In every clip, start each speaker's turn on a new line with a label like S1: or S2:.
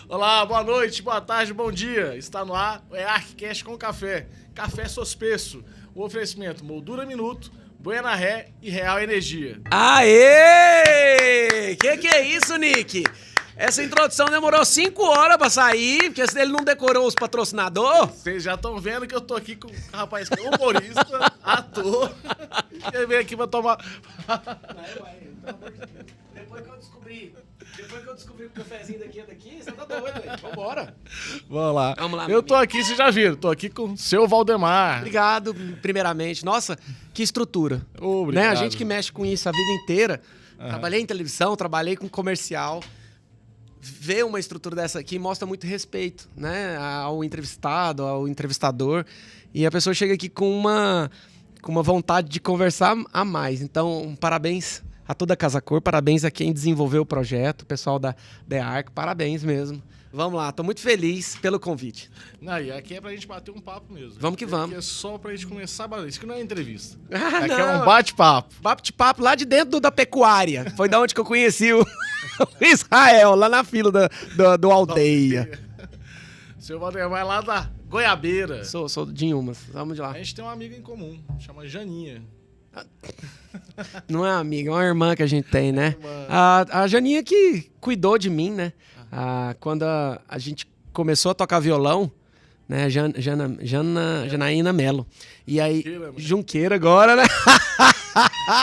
S1: Olá, boa noite, boa tarde, bom dia. Está no ar o EARCcast com café. Café Sospeço. O oferecimento Moldura Minuto, Buena Ré e Real Energia.
S2: Aê! Que é isso, Nick? Essa introdução demorou 5 horas pra sair, porque ele não decorou os patrocinadores.
S1: Vocês já estão vendo que eu tô aqui com um rapaz que é humorista, ator. Ele veio aqui pra tomar...
S2: Depois que eu descobri o cafezinho daqui, você tá doido, velho. Vambora.
S1: Vamos lá.
S2: Vamos lá,
S1: Eu tô aqui, vocês já viram, tô aqui com o seu Valdemar.
S2: Obrigado, primeiramente. Nossa, que estrutura.
S1: Obrigado.
S2: Né? A gente que mexe com isso a vida inteira. Trabalhei em televisão, trabalhei com comercial. Ver uma estrutura dessa aqui mostra muito respeito, né? Ao entrevistado, ao entrevistador. E a pessoa chega aqui com uma vontade de conversar a mais. Então, parabéns a toda a Casa Cor, parabéns a quem desenvolveu o projeto, o pessoal da EARC, parabéns mesmo. Vamos lá, tô muito feliz pelo convite.
S1: Não, e aqui é pra gente bater um papo mesmo.
S2: Vamos que vamos.
S1: Aqui é só pra gente começar a bater. Isso que não é entrevista.
S2: Ah,
S1: aqui
S2: não.
S1: é um bate-papo.
S2: Bate-papo lá de dentro da pecuária. Foi da onde que eu conheci o Israel, lá na fila do Aldeia.
S1: Seu Valdemar é lá da Goiabeira.
S2: Sou de Inhumas, vamos de lá.
S1: A gente tem uma amiga em comum, chama Janinha.
S2: Não é uma amiga, é uma irmã que a gente tem, né?
S1: Irmã.
S2: A Janinha que cuidou de mim, né? Quando a gente começou a tocar violão, né? Janaína Melo. E aí, Junqueira agora, né?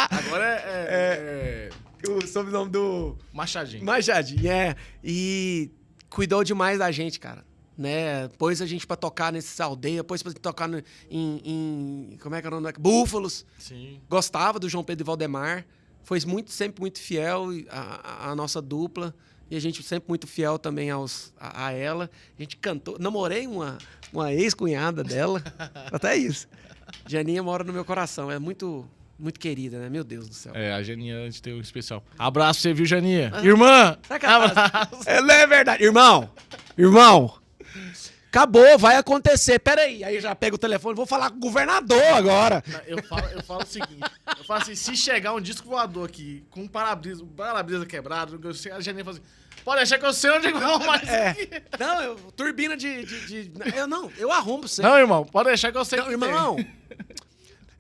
S1: Agora é
S2: o sobrenome do...
S1: Machadinho.
S2: Machadinho, é. E cuidou demais da gente, cara. Né? Pôs a gente pra tocar nesses aldeias, pôs pra tocar em como é que era o nome? Búfalos.
S1: Sim.
S2: Gostava do João Pedro e Valdemar. Foi sempre muito fiel à nossa dupla. E a gente sempre muito fiel também a ela. A gente cantou. Namorei uma ex-cunhada dela. Até isso. Janinha mora no meu coração. É muito, muito querida, né? Meu Deus do céu.
S1: É, a Janinha, a gente tem um especial. Abraço pra você, viu, Janinha? Irmã! Abraço!
S2: Não é verdade. Irmão! Acabou, vai acontecer. Peraí. Aí eu já pego o telefone, vou falar com o governador agora.
S1: Eu falo o seguinte. Eu falo assim, se chegar um disco voador aqui com um para-brisa quebrado, a Janinha fala assim, pode achar que eu sei onde é que vai arrumar isso aqui.
S2: Não, turbina eu arrumo você.
S1: Não, irmão, pode deixar que eu sei.
S2: Não, irmão.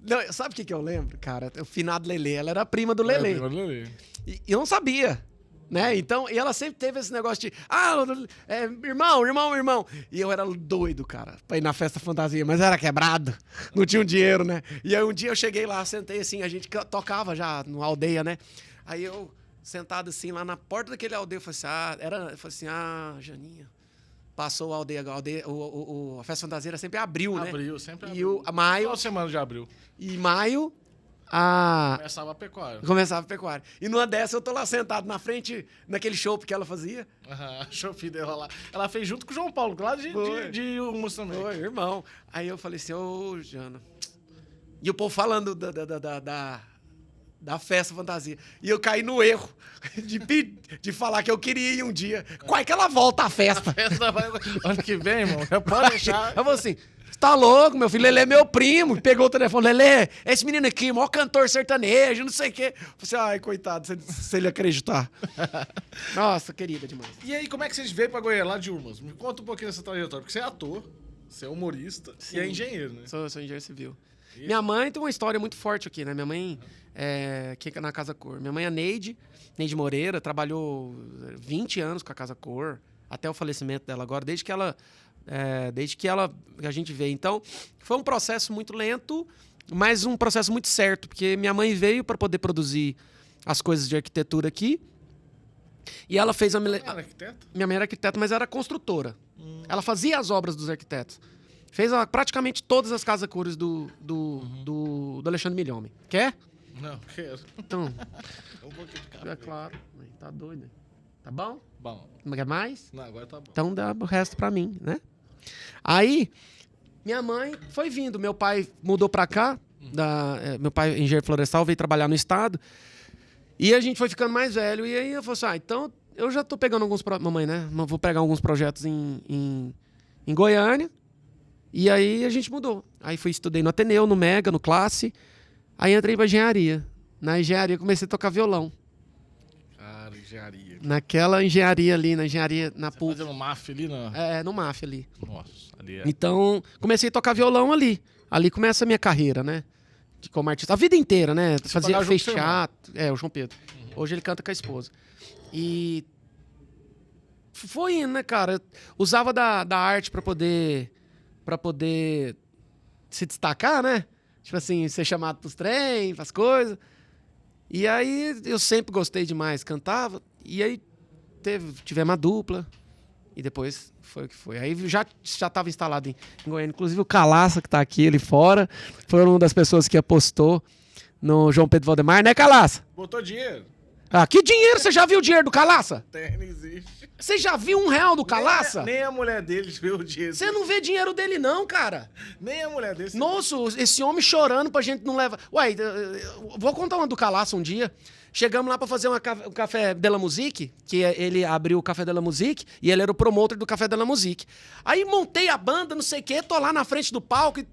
S2: Não, sabe o que eu lembro, cara? O finado Lelê, ela era prima do Lelê. E eu não sabia. Né? Então, e ela sempre teve esse negócio de irmão. E eu era doido, cara, pra ir na festa fantasia, mas era quebrado, não tinha um dinheiro, né? E aí um dia eu cheguei lá, sentei assim, a gente tocava já no aldeia, né? Aí eu, sentado assim, lá na porta daquele aldeia, eu falei assim, Janinha. Passou a aldeia, a festa fantasia era sempre abril, né?
S1: Abril, sempre
S2: e
S1: abril.
S2: Maio.
S1: Só semana de abril.
S2: E maio.
S1: Começava a pecuária.
S2: E numa dessa eu tô lá sentado na frente, naquele show que ela fazia.
S1: Show dela lá. Ela fez junto com o João Paulo, lá de Humus também.
S2: Foi, irmão. Aí eu falei assim, ô, Jana. E o povo falando da festa fantasia. E eu caí no erro de falar que eu queria ir um dia. Qual é que ela volta à festa?
S1: A festa vai ano que vem, irmão. Pode deixar.
S2: Eu falei assim... Você tá louco, meu filho? Lelê é meu primo. Pegou o telefone. Lelê, esse menino aqui, maior cantor sertanejo, não sei o quê. Eu falei assim, ai, coitado, se ele acreditar. Nossa, querida demais.
S1: E aí, como é que vocês veio pra Goiânia, lá de Urmas? Me conta um pouquinho dessa trajetória. Porque você é ator, você é humorista. Sim. E é engenheiro, né?
S2: Sou engenheiro civil. E... Minha mãe tem uma história muito forte aqui, né? Minha mãe, aqui na Casa Cor. Minha mãe é Neide Moreira, trabalhou 20 anos com a Casa Cor, até o falecimento dela agora, desde que a gente veio. Então, foi um processo muito lento, mas um processo muito certo, porque minha mãe veio para poder produzir as coisas de arquitetura aqui, e ela fez
S1: Minha mãe era arquiteta?
S2: Minha mãe era arquiteta, mas era construtora. Ela fazia as obras dos arquitetos. Fez praticamente todas as casas cores do Alexandre Milhomem. Quer?
S1: Não, quero.
S2: Então,
S1: Um pouquinho de café.
S2: é claro. Tá doido. Tá bom?
S1: Bom.
S2: Não quer mais?
S1: Não, agora tá bom.
S2: Então dá o resto pra mim, né? Aí, minha mãe foi vindo. Meu pai mudou pra cá. Meu pai, engenheiro florestal, veio trabalhar no estado. E a gente foi ficando mais velho. E aí eu falei assim, então eu já tô pegando alguns... Mamãe, né? Vou pegar alguns projetos em Goiânia. E aí a gente mudou. Aí estudei no Ateneu, no Mega, no Classe. Aí entrei pra engenharia. Na engenharia comecei a tocar violão.
S1: Cara, engenharia.
S2: Naquela engenharia ali, na engenharia, na
S1: Você
S2: PUC.
S1: fazendo MAF ali, não?
S2: No MAF ali.
S1: Nossa, ali é...
S2: Então, comecei a tocar violão ali. Ali começa a minha carreira, né? Como artista. A vida inteira, né? Fez teatro. O João Pedro. Hoje ele canta com a esposa. E foi indo, né, cara? Eu usava da arte pra poder se destacar, né? Tipo assim, ser chamado pros trem, pras coisas. E aí eu sempre gostei demais, cantava. E aí tivemos uma dupla. E depois foi o que foi. Aí já estava instalado em Goiânia. Inclusive o Calaça, que tá aqui ali fora, foi uma das pessoas que apostou no João Pedro Valdemar, né, Calaça?
S1: Botou dinheiro.
S2: Ah, que dinheiro? Você já viu o dinheiro do Calaça?
S1: Não existe.
S2: Você já viu R$1 do Calaça?
S1: Nem a mulher dele viu o dinheiro.
S2: Você não vê dinheiro dele não, cara.
S1: Nem a mulher dele.
S2: Nossa, esse homem chorando pra gente não levar... Ué, eu vou contar uma do Calaça um dia. Chegamos lá pra fazer um Café de la Musique, que ele abriu o Café de la Musique, e ele era o promotor do Café de la Musique. Aí montei a banda, não sei o quê, tô lá na frente do palco e...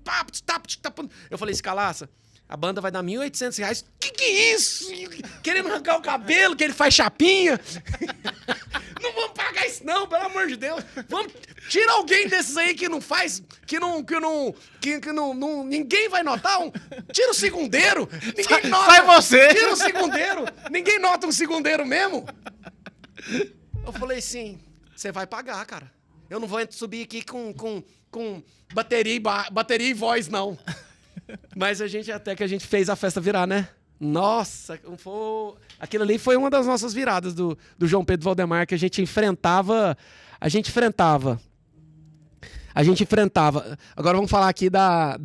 S2: Eu falei, Calaça, a banda vai dar R$1.800. Que é isso? Querendo arrancar o cabelo, que ele faz chapinha. Não vamos pagar isso não, pelo amor de Deus. Vamos... Tira alguém desses aí que não faz, que não, ninguém vai notar. Tira o segundeiro. Ninguém nota.
S1: Sai você.
S2: Tira o segundeiro. Ninguém nota um segundeiro mesmo. Eu falei assim, você vai pagar, cara. Eu não vou subir aqui com bateria e voz, não. Mas até que a gente fez a festa virar, né? Nossa, aquilo ali foi uma das nossas viradas do João Pedro Valdemar, que a gente enfrentava. Agora vamos falar aqui da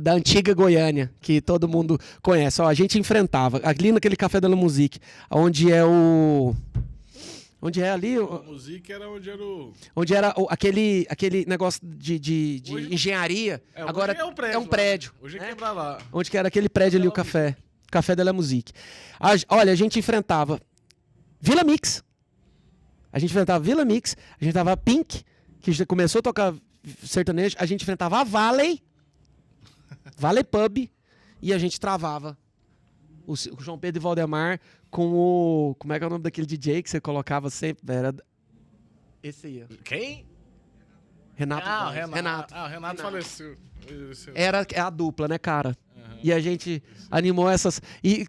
S2: antiga Goiânia, que todo mundo conhece. Ó, a gente enfrentava ali naquele Café da la Musique, onde é o... Onde é ali?
S1: A música era onde era o...
S2: Onde era aquele negócio de
S1: Hoje,
S2: engenharia. Agora é um prédio.
S1: Hoje é quebrar lá.
S2: Onde que era aquele prédio ali, o café. Café de la Musique. Olha, a gente enfrentava Vila Mix. A gente enfrentava Vila Mix. A gente enfrentava Pink, que já começou a tocar sertanejo. A gente enfrentava a Valley Pub. E a gente travava o João Pedro e Valdemar com o... Como é que é o nome daquele DJ que você colocava sempre? Era esse aí.
S1: Quem?
S2: Renato.
S1: Renato. O Renato faleceu.
S2: Era a dupla, né, cara? Uhum. E a gente animou essas... E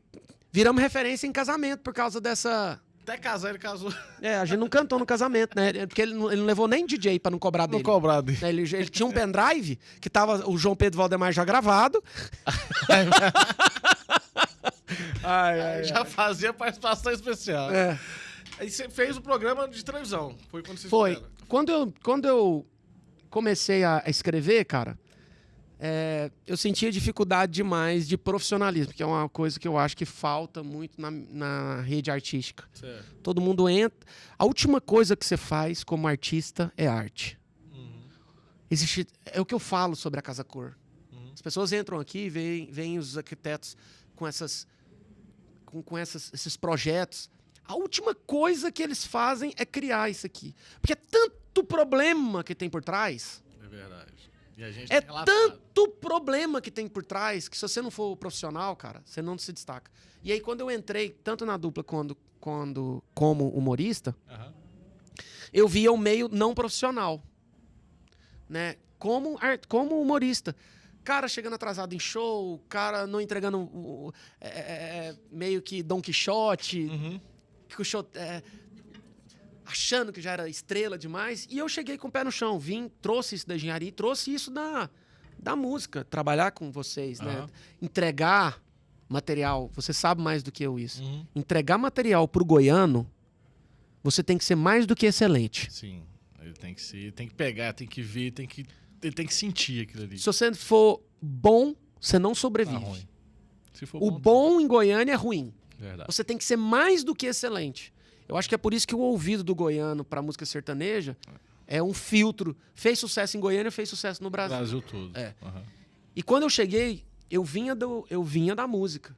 S2: viramos referência em casamento por causa dessa...
S1: Até casar, ele casou.
S2: A gente não cantou no casamento, né? Porque ele não levou nem DJ pra não cobrar dele.
S1: Não cobrar dele.
S2: Ele tinha um pendrive que tava o João Pedro Valdemar já gravado.
S1: Já fazia participação especial. Aí você fez o programa de televisão. Foi quando você
S2: Foi. Quando eu comecei a escrever, cara, eu sentia dificuldade demais de profissionalismo, que é uma coisa que eu acho que falta muito na rede artística.
S1: Certo.
S2: Todo mundo entra... A última coisa que você faz como artista é arte. Uhum. É o que eu falo sobre a Casa Cor. Uhum. As pessoas entram aqui e veem os arquitetos com esses projetos. A última coisa que eles fazem é criar isso aqui. Porque é tanto problema que tem por trás.
S1: É verdade. E a gente
S2: é tanto problema que tem por trás que se você não for profissional, cara, você não se destaca. E aí quando eu entrei, tanto na dupla como humorista, eu via o meio não profissional. Né? Como humorista. Cara chegando atrasado em show, cara não entregando meio que Don Quixote, que o show... achando que já era estrela demais. E eu cheguei com o pé no chão, trouxe isso da engenharia, trouxe isso da música, trabalhar com vocês, né? Entregar material, você sabe mais do que eu isso. Entregar material pro goiano, você tem que ser mais do que excelente.
S1: Sim, ele tem que pegar, tem que ver, ele tem que sentir aquilo ali.
S2: Se você for bom, você não sobrevive.
S1: Ruim. Se for
S2: o bom em Goiânia é ruim.
S1: Verdade.
S2: Você tem que ser mais do que excelente. Eu acho que é por isso que o ouvido do goiano para música sertaneja é um filtro. Fez sucesso em Goiânia, fez sucesso no Brasil.
S1: Brasil todo.
S2: E quando eu cheguei, eu vinha da música,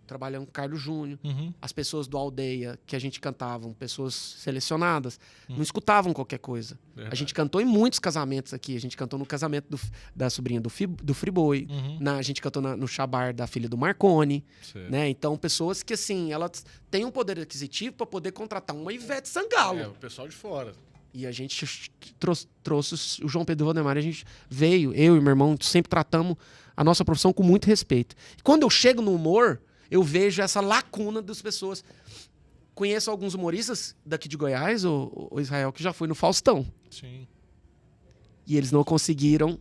S2: trabalhando com Carlos Júnior.
S1: Uhum.
S2: As pessoas do Aldeia que a gente cantavam, pessoas selecionadas, não escutavam qualquer coisa.
S1: Verdade.
S2: A gente cantou em muitos casamentos aqui. A gente cantou no casamento da sobrinha do Friboi. A gente cantou no Chabar da filha do Marconi. Né? Então, pessoas que, assim, elas têm um poder aquisitivo para poder contratar uma Ivete Sangalo.
S1: O pessoal de fora.
S2: E a gente trouxe o João Pedro Valdemar. A gente veio, eu e meu irmão, sempre tratamos a nossa profissão com muito respeito. E quando eu chego no humor, eu vejo essa lacuna das pessoas. Conheço alguns humoristas daqui de Goiás, o Israel, que já foi no Faustão.
S1: Sim.
S2: E eles não conseguiram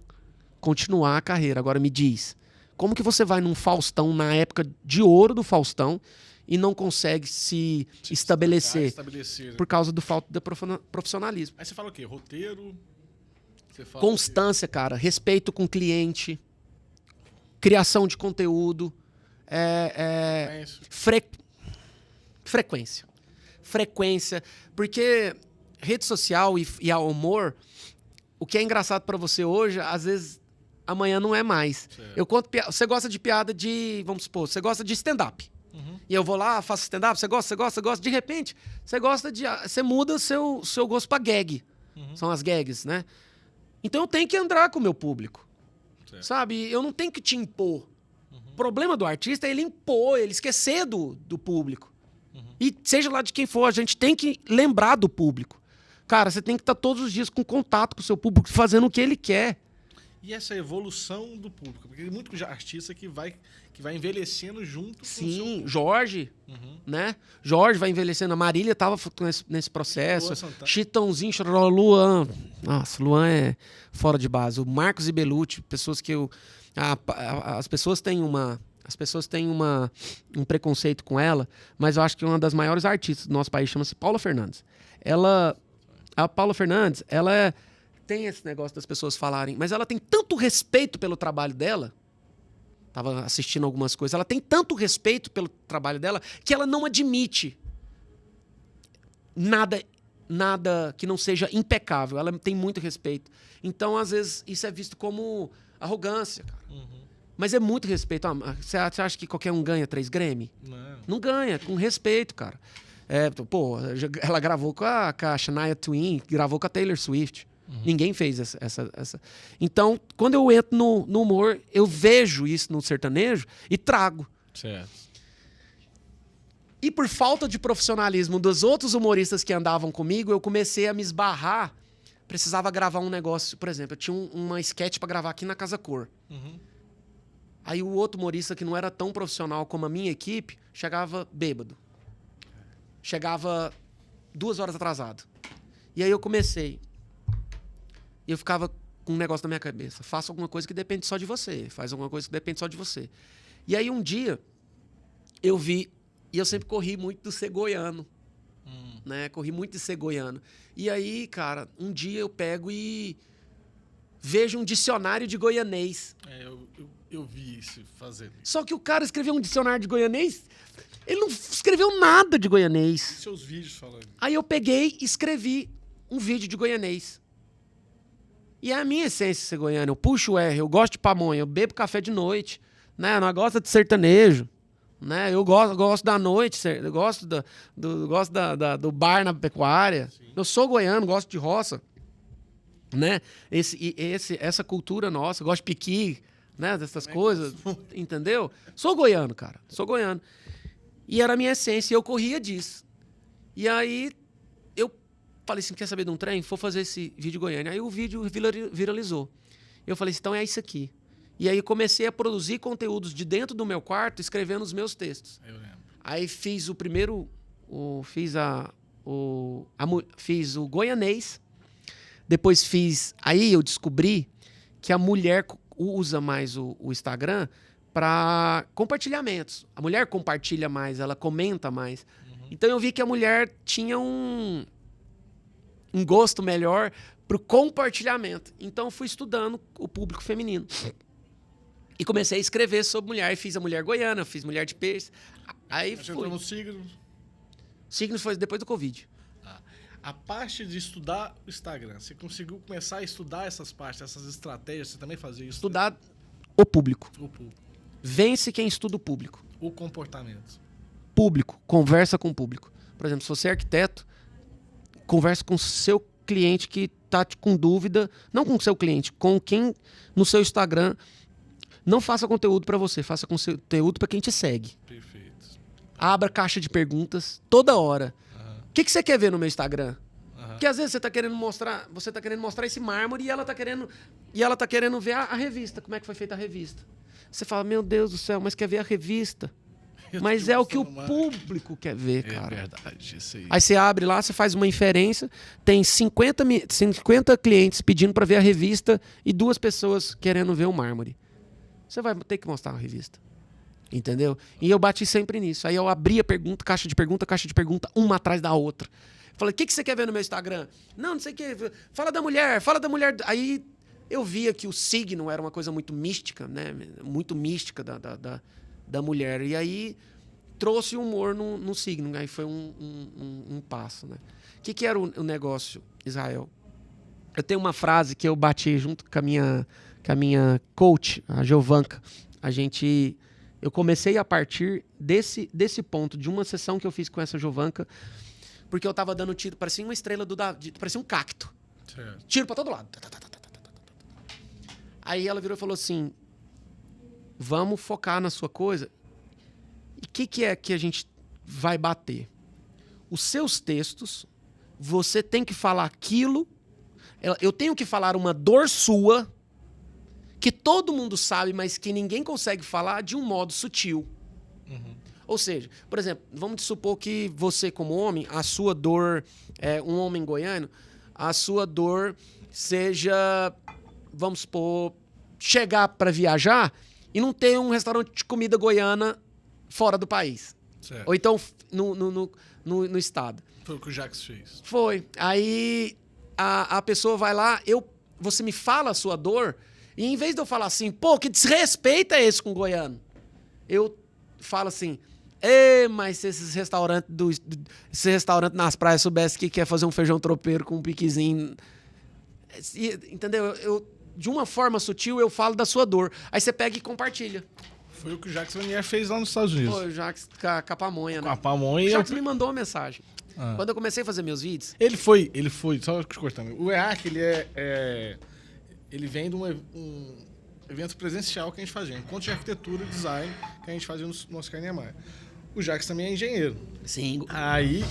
S2: continuar a carreira. Agora me diz, como que você vai num Faustão, na época de ouro do Faustão, e não consegue se estabelecer por causa do falta de profissionalismo?
S1: Aí você fala o quê? Roteiro? Você fala
S2: Constância, cara. Respeito com o cliente. Criação de conteúdo. Frequência. Frequência. Porque rede social e ao humor, o que é engraçado pra você hoje, às vezes amanhã não é mais.
S1: Certo.
S2: Eu conto você gosta de piada de, vamos supor, você gosta de stand-up. E eu vou lá, faço stand-up, você gosta. De repente, você muda o seu gosto pra gag. São as gags, né? Então eu tenho que andar com o meu público.
S1: Certo.
S2: Sabe? Eu não tenho que te impor. O problema do artista é ele impor, ele esquecer do público. E seja lá de quem for, a gente tem que lembrar do público. Cara, você tem que estar todos os dias com contato com o seu público, fazendo o que ele quer.
S1: E essa evolução do público? Porque tem muito artista que vai envelhecendo junto com o seu
S2: Sim,
S1: público.
S2: Jorge, né? Jorge vai envelhecendo. A Marília estava nesse processo.
S1: Luan Santana.
S2: Chitãozinho, Chororó, Luan. Nossa, Luan é fora de base. O Marcos e Belucci, pessoas que eu... As pessoas têm um preconceito com ela, mas eu acho que uma das maiores artistas do nosso país chama-se Paula Fernandes. A Paula Fernandes, tem esse negócio das pessoas falarem, mas ela tem tanto respeito pelo trabalho dela, tava assistindo algumas coisas, ela tem tanto respeito pelo trabalho dela que ela não admite nada que não seja impecável. Ela tem muito respeito. Então, às vezes, isso é visto como arrogância, cara. Mas é muito respeito. Você acha que qualquer um ganha 3 Grammy? Não ganha, com respeito, cara. Ela gravou com a Shania Twain, gravou com a Taylor Swift. Ninguém fez essa. Então, quando eu entro no humor, eu vejo isso no sertanejo e trago.
S1: Certo.
S2: E por falta de profissionalismo dos outros humoristas que andavam comigo, eu comecei a me esbarrar. Precisava gravar um negócio, por exemplo, eu tinha uma sketch pra gravar aqui na Casa Cor. Aí o outro humorista, que não era tão profissional como a minha equipe, chegava bêbado. Chegava 2 horas atrasado. E aí eu comecei. E eu ficava com um negócio na minha cabeça. Faça alguma coisa que depende só de você. Faz alguma coisa que depende só de você. E aí um dia, eu vi... E eu sempre corri muito do ser goiano. Né? Corri muito de ser goiano. E aí, cara, um dia eu pego e vejo um dicionário de goianês.
S1: Eu vi isso fazendo.
S2: Só que o cara escreveu um dicionário de goianês, ele não escreveu nada de goianês.
S1: E seus vídeos falando.
S2: Aí eu peguei e escrevi um vídeo de goianês. E é a minha essência ser goiano. Eu puxo o R, eu gosto de pamonha, eu bebo café de noite, né? Eu não gosto de sertanejo, né? Eu gosto da noite, eu gosto do bar na pecuária. Sim. Eu sou goiano, gosto de roça, né? Essa cultura nossa, eu gosto de piqui, né? Dessas coisas, entendeu? Sou goiano, cara, sou goiano. E era a minha essência, e eu corria disso. E aí eu falei assim, quer saber de um trem? Vou fazer esse vídeo Goiânia. Aí o vídeo viralizou. Eu falei assim, então é isso aqui. E aí comecei a produzir conteúdos de dentro do meu quarto, escrevendo os meus textos.
S1: Eu lembro.
S2: Aí fiz o primeiro... fiz o goianês. Depois fiz... Aí eu descobri que a mulher usa mais o Instagram para compartilhamentos. A mulher compartilha mais, ela comenta mais. Então eu vi que a mulher tinha um gosto melhor pro compartilhamento. Então eu fui estudando o público feminino. E comecei a escrever sobre mulher. E fiz a mulher goiana, fiz mulher de peixe. Aí
S1: você entrou no signo?
S2: Signos foi depois do Covid.
S1: A parte de estudar o Instagram, você conseguiu começar a estudar essas partes, essas estratégias? Você também fazia isso?
S2: Estudar o público.
S1: O público.
S2: Vence quem estuda o público.
S1: O comportamento.
S2: Público, conversa com o público. Por exemplo, se você é arquiteto, conversa com o seu cliente que tá com dúvida, não com o seu cliente, com quem no seu Instagram. Não faça conteúdo para você, faça conteúdo para quem te segue.
S1: Perfeito.
S2: Abra caixa de perguntas toda hora.
S1: Aham.
S2: O que você quer ver no meu Instagram?
S1: Aham.
S2: Porque às vezes você tá querendo mostrar esse mármore e ela tá querendo ver a revista, como é que foi feita a revista. Você fala, meu Deus do céu, mas quer ver a revista?
S1: Eu tô
S2: Mas
S1: te
S2: é o que o
S1: mostrando uma-
S2: público quer ver, cara.
S1: É verdade, isso aí.
S2: Aí você abre lá, você faz uma inferência, tem 50 clientes pedindo para ver a revista e 2 pessoas querendo ver o mármore. Você vai ter que mostrar a revista. Entendeu? E eu bati sempre nisso. Aí eu abria caixa de pergunta, uma atrás da outra. Falei, o que você quer ver no meu Instagram? Não sei o que. Fala da mulher. Aí eu via que o signo era uma coisa muito mística, né? Muito mística da mulher. E aí trouxe humor no signo. Aí foi um passo, né? O que era o negócio, Israel? Eu tenho uma frase que eu bati junto com a minha coach, a Giovanka. Eu comecei a partir desse ponto, de uma sessão que eu fiz com essa Giovanka, porque eu tava dando tiro, parecia uma estrela do Davi, parecia um cacto.
S1: Certo.
S2: Tiro pra todo lado. Aí ela virou e falou assim, vamos focar na sua coisa. E o que é que a gente vai bater? Os seus textos, você tem que falar aquilo, eu tenho que falar uma dor sua, que todo mundo sabe, mas que ninguém consegue falar de um modo sutil.
S1: Uhum.
S2: Ou seja, por exemplo, vamos supor que você, como homem, a sua dor, um homem goiano, a sua dor seja, vamos supor, chegar para viajar e não ter um restaurante de comida goiana fora do país.
S1: Certo.
S2: Ou então no estado.
S1: Foi o que o Jax fez.
S2: Foi. Aí a pessoa vai lá, você me fala a sua dor, e em vez de eu falar assim, pô, que desrespeito é esse com o goiano? Eu falo assim, mas se esses restaurantes nas praias soubessem que quer fazer um feijão tropeiro com um piquezinho. Entendeu? De uma forma sutil, eu falo da sua dor. Aí você pega e compartilha.
S1: Foi o que o Jax Vanier fez lá nos Estados Unidos.
S2: Pô, o Jax com a pamonha, né?
S1: Com a pamonha.
S2: O Jax me mandou uma mensagem.
S1: Ah.
S2: Quando eu comecei a fazer meus vídeos...
S1: Ele foi, só te cortando. O EAC, ele vem de um evento presencial que a gente fazia, encontro de arquitetura e design que a gente fazia no nosso Niemeyer. O Jax também é engenheiro.
S2: Sim.
S1: Aí,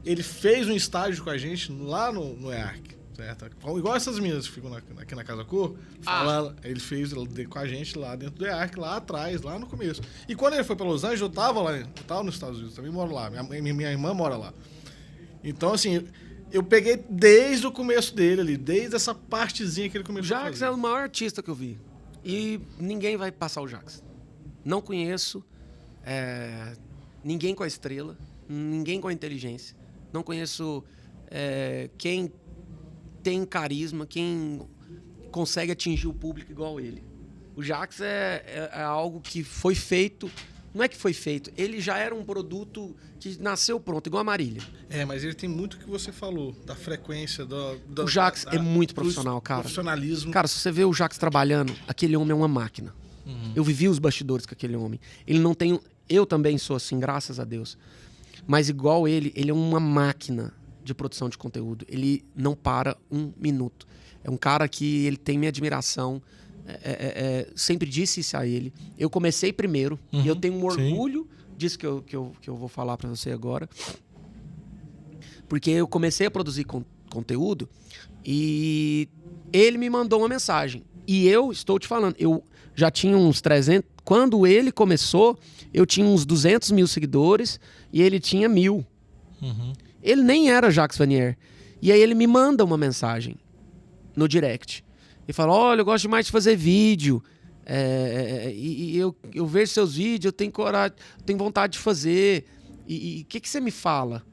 S1: ele fez um estágio com a gente lá no EAC, certo? Igual essas meninas que ficam aqui na Casa Cor, ele fez com a gente lá dentro do EAC, lá atrás, lá no começo. E quando ele foi para Los Angeles, eu tava nos Estados Unidos, também moro lá, minha irmã mora lá. Então, assim, eu peguei desde o começo dele ali, desde essa partezinha que ele começou a fazer.
S2: Jax é o maior artista que eu vi. E ninguém vai passar o Jax. Não conheço ninguém com a estrela, ninguém com a inteligência. Não conheço quem tem carisma, quem consegue atingir o público igual ele. O Jax é algo que foi feito... Não é que foi feito, ele já era um produto que nasceu pronto, igual a Marília.
S1: Mas ele tem muito o que você falou, da frequência,
S2: O Jax é muito profissional, cara.
S1: Profissionalismo.
S2: Cara, se você vê o Jax trabalhando, aquele homem é uma máquina.
S1: Uhum.
S2: Eu vivi os bastidores com aquele homem. Ele não tem... Eu também sou assim, graças a Deus. Mas igual ele é uma máquina de produção de conteúdo. Ele não para um minuto. É um cara que ele tem minha admiração. Sempre disse isso a ele. Eu comecei primeiro e eu tenho um orgulho disso que eu vou falar pra você agora. Porque eu comecei a produzir conteúdo e ele me mandou uma mensagem. E eu estou te falando, eu já tinha uns 300... Quando ele começou, eu tinha uns 200 mil seguidores e ele tinha 1000.
S1: Uhum.
S2: Ele nem era Jax Vanier. E aí ele me manda uma mensagem no direct. E fala, olha, eu gosto demais de fazer vídeo. E eu vejo seus vídeos, eu tenho coragem, tenho vontade de fazer. E o que você me fala?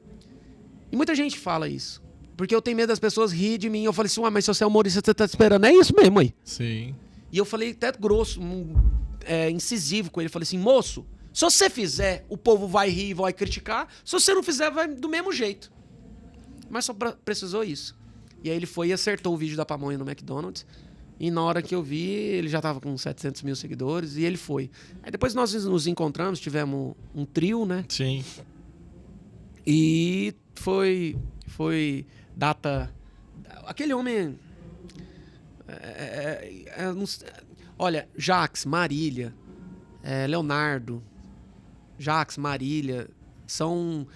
S2: E muita gente fala isso. Porque eu tenho medo das pessoas rirem de mim. Eu falei assim, mas se você é humorista, você tá esperando. É isso mesmo aí.
S1: Sim.
S2: E eu falei até grosso, incisivo com ele. Eu falei assim, moço, se você fizer, o povo vai rir e vai criticar. Se você não fizer, vai do mesmo jeito. Mas só precisou isso. E aí ele foi e acertou o vídeo da pamonha no McDonald's. E na hora que eu vi, ele já tava com 700 mil seguidores e ele foi. Aí depois nós nos encontramos, tivemos um trio, né?
S1: Sim.
S2: E foi data... Aquele homem... olha, Jax, Marília, Leonardo, Jax, Marília, são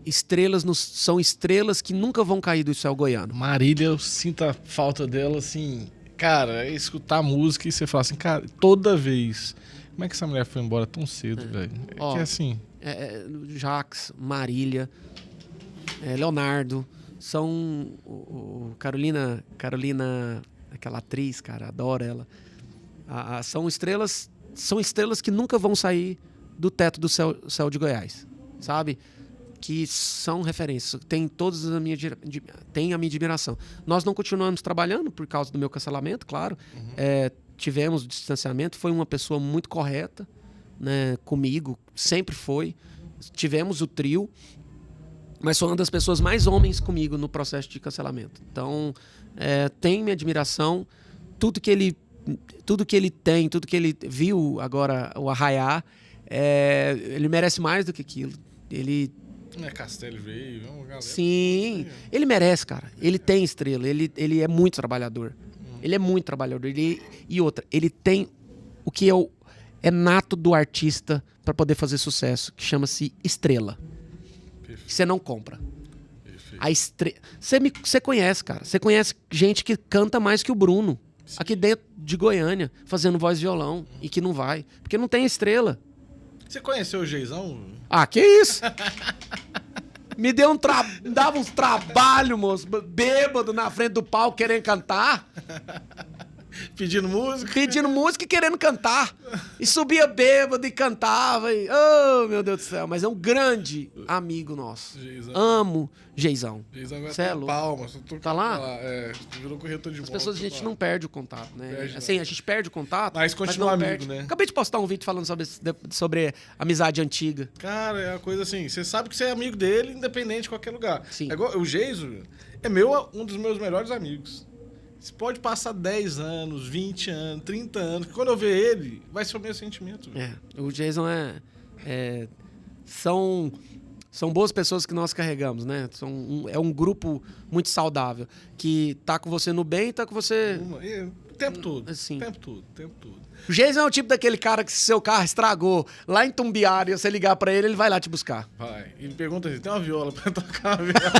S2: estrelas que nunca vão cair do céu goiano.
S1: Marília, eu sinto a falta dela, assim... Cara, é escutar música e você fala assim, cara, toda vez... Como é que essa mulher foi embora tão cedo, velho?
S2: Ó,
S1: que assim...
S2: Jax, Marília, Leonardo, são... Carolina, aquela atriz, cara, adoro ela. São estrelas que nunca vão sair do teto do céu de Goiás, sabe? Que são referências, tem a minha admiração. Nós não continuamos trabalhando por causa do meu cancelamento, claro. Tivemos distanciamento, foi uma pessoa muito correta, né, comigo, sempre foi. Tivemos o trio, mas foi uma das pessoas mais homens comigo no processo de cancelamento. Então, tem minha admiração, tudo que ele tem, tudo que ele viu agora, o Arraiá, ele merece mais do que aquilo. Ele...
S1: Castelo veio, uma galera.
S2: Sim, ele merece, cara. Ele tem estrela, ele é muito trabalhador. Ele é muito trabalhador. E outra, ele tem o que é nato do artista para poder fazer sucesso, que chama-se estrela.
S1: Perfeito.
S2: Que você não compra.
S1: Perfeito.
S2: A estrela. Você conhece, cara. Você conhece gente que canta mais que o Bruno. Sim. Aqui dentro de Goiânia, fazendo voz e violão. E que não vai. Porque não tem estrela.
S1: Você conheceu o Geizão?
S2: Ah, que isso? Dava uns trabalhos, moço. Bêbado na frente do palco querendo cantar.
S1: Pedindo música?
S2: Pedindo música e querendo cantar. E subia bêbado e cantava. Oh, meu Deus do céu. Mas é um grande amigo nosso.
S1: Geizão.
S2: Amo Geizão.
S1: Geizão agora
S2: Cê é
S1: tá em
S2: louco.
S1: Palmas.
S2: Tá lá?
S1: Virou corretor de
S2: As
S1: moto.
S2: pessoas, a gente não perde o contato, né?
S1: Perde,
S2: assim, a gente perde o contato,
S1: mas continua
S2: não
S1: amigo,
S2: perde.
S1: né?
S2: Acabei de postar um vídeo falando sobre amizade antiga.
S1: Cara, é uma coisa assim, você sabe que você é amigo dele, independente de qualquer lugar.
S2: Sim.
S1: É igual, o Geiso é um dos meus melhores amigos. Você pode passar 10 anos, 20 anos, 30 anos, que quando eu ver ele, vai ser o meu sentimento.
S2: O Jason são boas pessoas que nós carregamos, né? É um grupo muito saudável, que tá com você no bem e tá com você...
S1: O tempo todo,
S2: assim.
S1: o tempo todo.
S2: O Jason é o tipo daquele cara que se seu carro estragou lá em Tumbiara e você ligar pra ele, ele vai lá te buscar.
S1: Vai. Ele pergunta assim, tem uma viola pra tocar uma viola?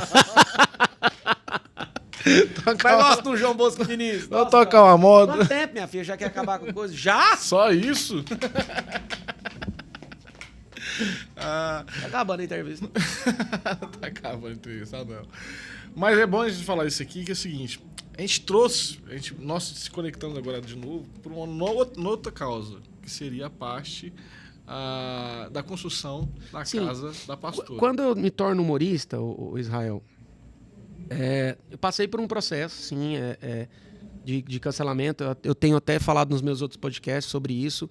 S2: Mas gosta do João Bosco Diniz.
S1: Vou tocar uma moda.
S2: Quanto tempo, minha filha? Já quer acabar com coisa? Já?
S1: Só isso?
S2: Tá acabando a entrevista.
S1: Tá acabando a entrevista, não. Mas é bom a gente falar isso aqui, que é o seguinte. Nós se conectamos agora de novo por uma outra causa, que seria a parte da construção da casa da pastora.
S2: Quando eu me torno humorista, o Israel, eu passei por um processo, sim, de cancelamento. Eu tenho até falado nos meus outros podcasts sobre isso.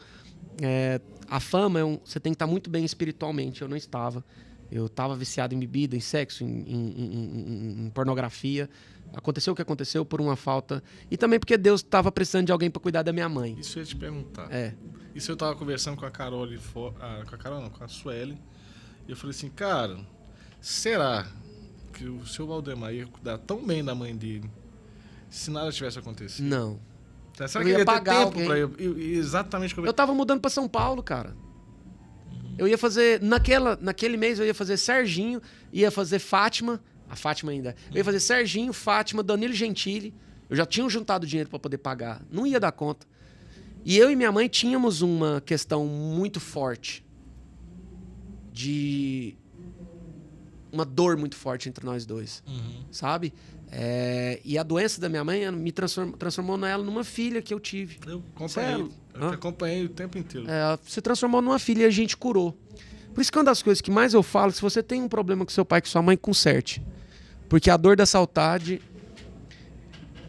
S2: A fama, você tem que estar muito bem espiritualmente. Eu não estava. Eu estava viciado em bebida, em sexo, em pornografia. Aconteceu o que aconteceu por uma falta. E também porque Deus estava precisando de alguém para cuidar da minha mãe.
S1: Isso eu ia te perguntar. Isso eu estava conversando com a Carol ali com a Sueli. E eu falei assim, cara, será que o seu Valdemar ia cuidar tão bem da mãe dele se nada tivesse acontecido?
S2: Não.
S1: Será que ele ia ter tempo pra exatamente como...
S2: Eu tava mudando pra São Paulo, cara. Eu ia fazer... Naquele mês eu ia fazer Serginho, ia fazer Fátima, a Fátima ainda. Eu ia fazer Serginho, Fátima, Danilo Gentili. Eu já tinha juntado dinheiro pra poder pagar. Não ia dar conta. E eu e minha mãe tínhamos uma questão muito forte de... uma dor muito forte entre nós dois, sabe? E a doença da minha mãe me transformou ela numa filha que eu tive.
S1: Eu acompanhei o tempo inteiro.
S2: Se transformou numa filha e a gente curou. Por isso que uma das coisas que mais eu falo, se você tem um problema com seu pai, com sua mãe, conserte. Porque a dor da saudade...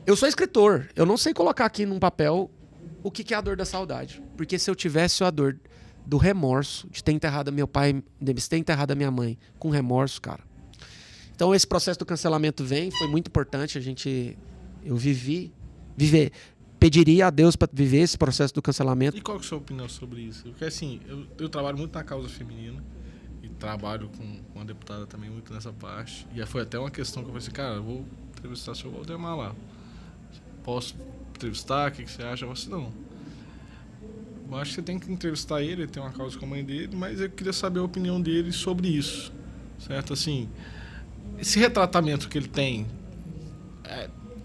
S2: Eu sou escritor, eu não sei colocar aqui num papel o que é a dor da saudade. Porque se eu tivesse a dor do remorso de ter enterrado meu pai, de ter enterrado a minha mãe com remorso, cara. Então esse processo do cancelamento foi muito importante. Eu viver pediria a Deus para viver esse processo do cancelamento.
S1: E qual que é a sua opinião sobre isso? Porque assim, eu trabalho muito na causa feminina e trabalho com uma deputada também muito nessa parte. E foi até uma questão que eu falei assim, cara, eu vou entrevistar o seu Valdemar lá. Posso entrevistar? O que você acha? Eu falei assim, não. Eu acho que você tem que entrevistar ele tem uma causa com a mãe dele, mas eu queria saber a opinião dele sobre isso. Certo? Assim, esse retratamento que ele tem,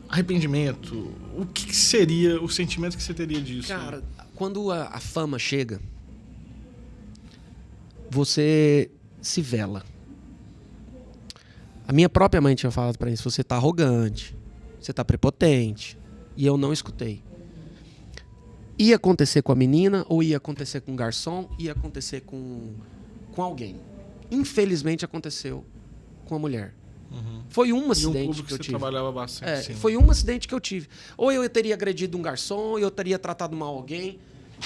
S1: arrependimento, o que seria o sentimento que você teria disso?
S2: Cara, quando a fama chega, você se vela. A minha própria mãe tinha falado pra mim, você tá arrogante, você tá prepotente, e eu não escutei. Ia acontecer com a menina, ou ia acontecer com o garçom, ia acontecer com alguém. Infelizmente aconteceu com a mulher.
S1: Uhum.
S2: Foi um acidente que eu tive.
S1: Trabalhava bastante,
S2: foi um acidente que eu tive. Ou eu teria agredido um garçom, ou eu teria tratado mal alguém.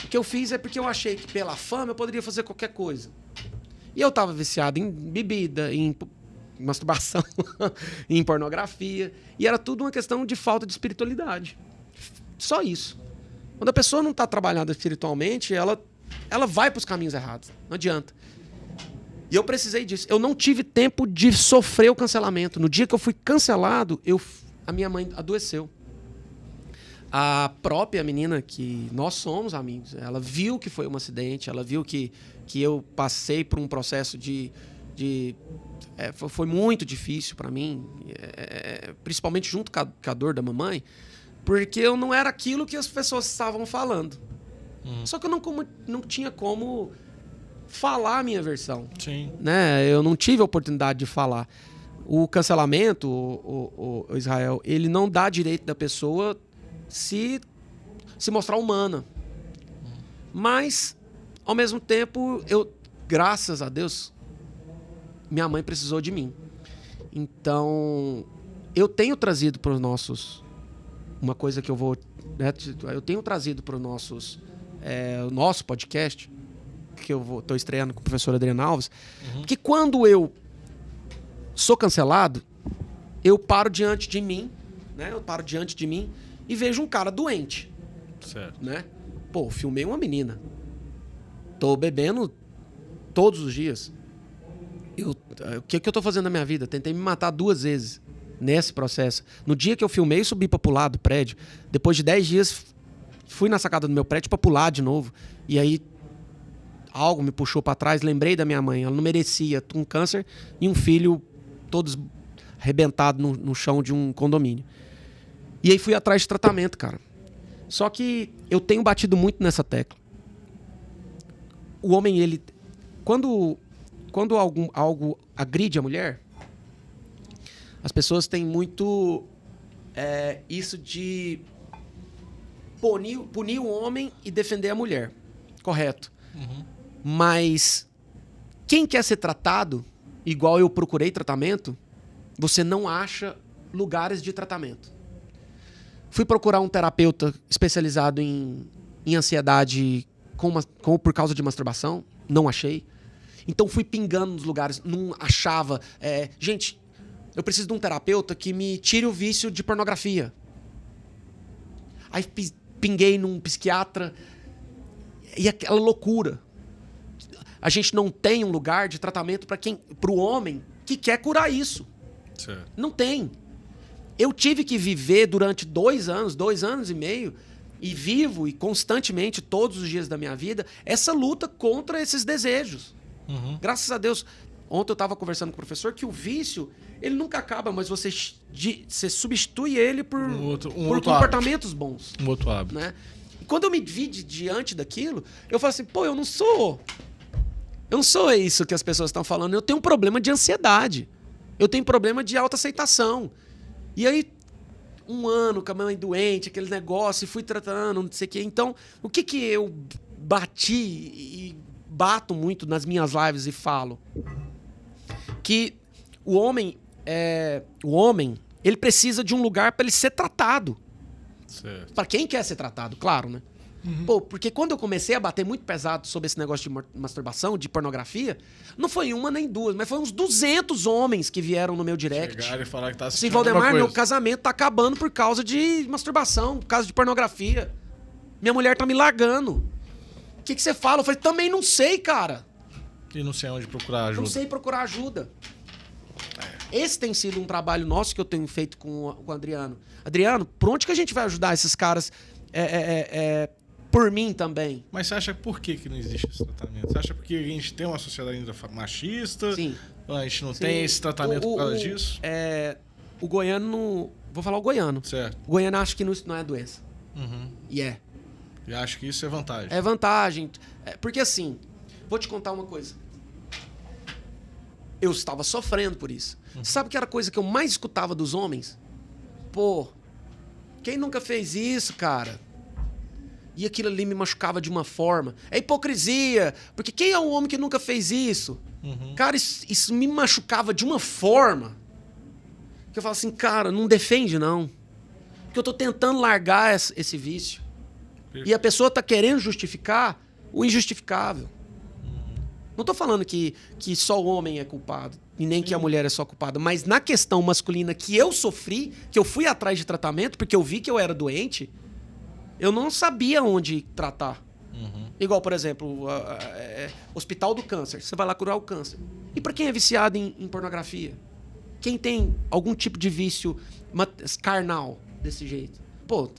S2: O que eu fiz é porque eu achei que pela fama eu poderia fazer qualquer coisa. E eu tava viciado em bebida, em masturbação, em pornografia. E era tudo uma questão de falta de espiritualidade. Só isso. Quando a pessoa não está trabalhada espiritualmente, ela vai para os caminhos errados. Não adianta. E eu precisei disso. Eu não tive tempo de sofrer o cancelamento. No dia que eu fui cancelado, a minha mãe adoeceu. A própria menina, que nós somos amigos, ela viu que foi um acidente, ela viu que eu passei por um processo foi muito difícil para mim, principalmente junto com a dor da mamãe, porque eu não era aquilo que as pessoas estavam falando. Só que eu não tinha como falar a minha versão.
S1: Sim.
S2: Né? Eu não tive a oportunidade de falar. O cancelamento, o Israel, ele não dá direito da pessoa se mostrar humana. Mas, ao mesmo tempo, graças a Deus, minha mãe precisou de mim. Então, eu tenho trazido para os nossos... Uma coisa que eu vou... Né, eu tenho trazido para os nossos... o nosso podcast, que eu estou estreando com o professor Adriano Alves, que quando eu sou cancelado, eu paro diante de mim, né? Eu paro diante de mim e vejo um cara doente.
S1: Certo.
S2: Né? Pô, filmei uma menina. Tô bebendo todos os dias. O que eu tô fazendo na minha vida? Tentei me matar 2 vezes nesse processo. No dia que eu filmei, subi pra pular do prédio. Depois de 10 dias, fui na sacada do meu prédio pra pular de novo. E aí, algo me puxou pra trás. Lembrei da minha mãe. Ela não merecia um câncer e um filho todos arrebentado no chão de um condomínio. E aí fui atrás de tratamento, cara. Só que eu tenho batido muito nessa tecla. O homem, ele... Quando algo agride a mulher, as pessoas têm muito isso de punir o homem e defender a mulher. Correto. Mas quem quer ser tratado, igual eu procurei tratamento, você não acha lugares de tratamento. Fui procurar um terapeuta especializado em ansiedade por causa de masturbação. Não achei. Então fui pingando nos lugares. Não achava. Gente, eu preciso de um terapeuta que me tire o vício de pornografia. Aí pinguei num psiquiatra. E aquela loucura. A gente não tem um lugar de tratamento para o homem que quer curar isso.
S1: Certo.
S2: Não tem. Eu tive que viver durante 2 anos e meio, e vivo e constantemente, todos os dias da minha vida, essa luta contra esses desejos. Graças a Deus, ontem eu estava conversando com o professor que o vício, ele nunca acaba, mas você substitui ele por comportamentos hábito. Bons.
S1: Um outro hábito.
S2: Né? E quando eu me vi diante daquilo, eu falo assim, pô, eu não sou isso que as pessoas estão falando, eu tenho um problema de ansiedade. Eu tenho problema de autoaceitação. E aí, 1 ano com a mãe doente, aquele negócio, e fui tratando, não sei o quê. Então, o que eu bati e bato muito nas minhas lives e falo? Que o homem, ele precisa de um lugar para ele ser tratado.
S1: Certo.
S2: Para quem quer ser tratado, claro, né? Pô, porque quando eu comecei a bater muito pesado sobre esse negócio de masturbação, de pornografia, não foi uma nem duas, mas foi uns 200 homens que vieram no meu direct.
S1: Chegaram e falaram que tá
S2: Assim,
S1: assistindo
S2: Valdemar, meu casamento tá acabando por causa de masturbação, por causa de pornografia. Minha mulher tá me largando. O que você fala? Eu falei, também não sei, cara.
S1: E não sei onde procurar ajuda.
S2: Não sei procurar ajuda. Esse tem sido um trabalho nosso que eu tenho feito com o Adriano. Adriano, por onde que a gente vai ajudar esses caras por mim também?
S1: Mas você acha por que não existe esse tratamento? Você acha porque a gente tem uma sociedade ainda machista?
S2: Sim.
S1: A gente não tem esse tratamento por causa disso?
S2: O goiano... Vou falar o goiano.
S1: Certo.
S2: O goiano acha que isso não é doença. E é.
S1: E acho que isso é vantagem.
S2: É vantagem. Porque assim, vou te contar uma coisa. Eu estava sofrendo por isso. Sabe que era a coisa que eu mais escutava dos homens? Pô, quem nunca fez isso, cara? E aquilo ali me machucava de uma forma. É hipocrisia. Porque quem é um homem que nunca fez isso? Cara, isso me machucava de uma forma que eu falo assim, cara, não defende não. Porque eu tô tentando largar esse vício. E a pessoa tá querendo justificar o injustificável. Não tô falando que só o homem é culpado e nem que a mulher é só culpada, mas na questão masculina que eu sofri, que eu fui atrás de tratamento porque eu vi que eu era doente, eu não sabia onde tratar. Igual, por exemplo, Hospital do Câncer. Você vai lá curar o câncer. E para quem é viciado em pornografia? Quem tem algum tipo de vício carnal desse jeito? Pô,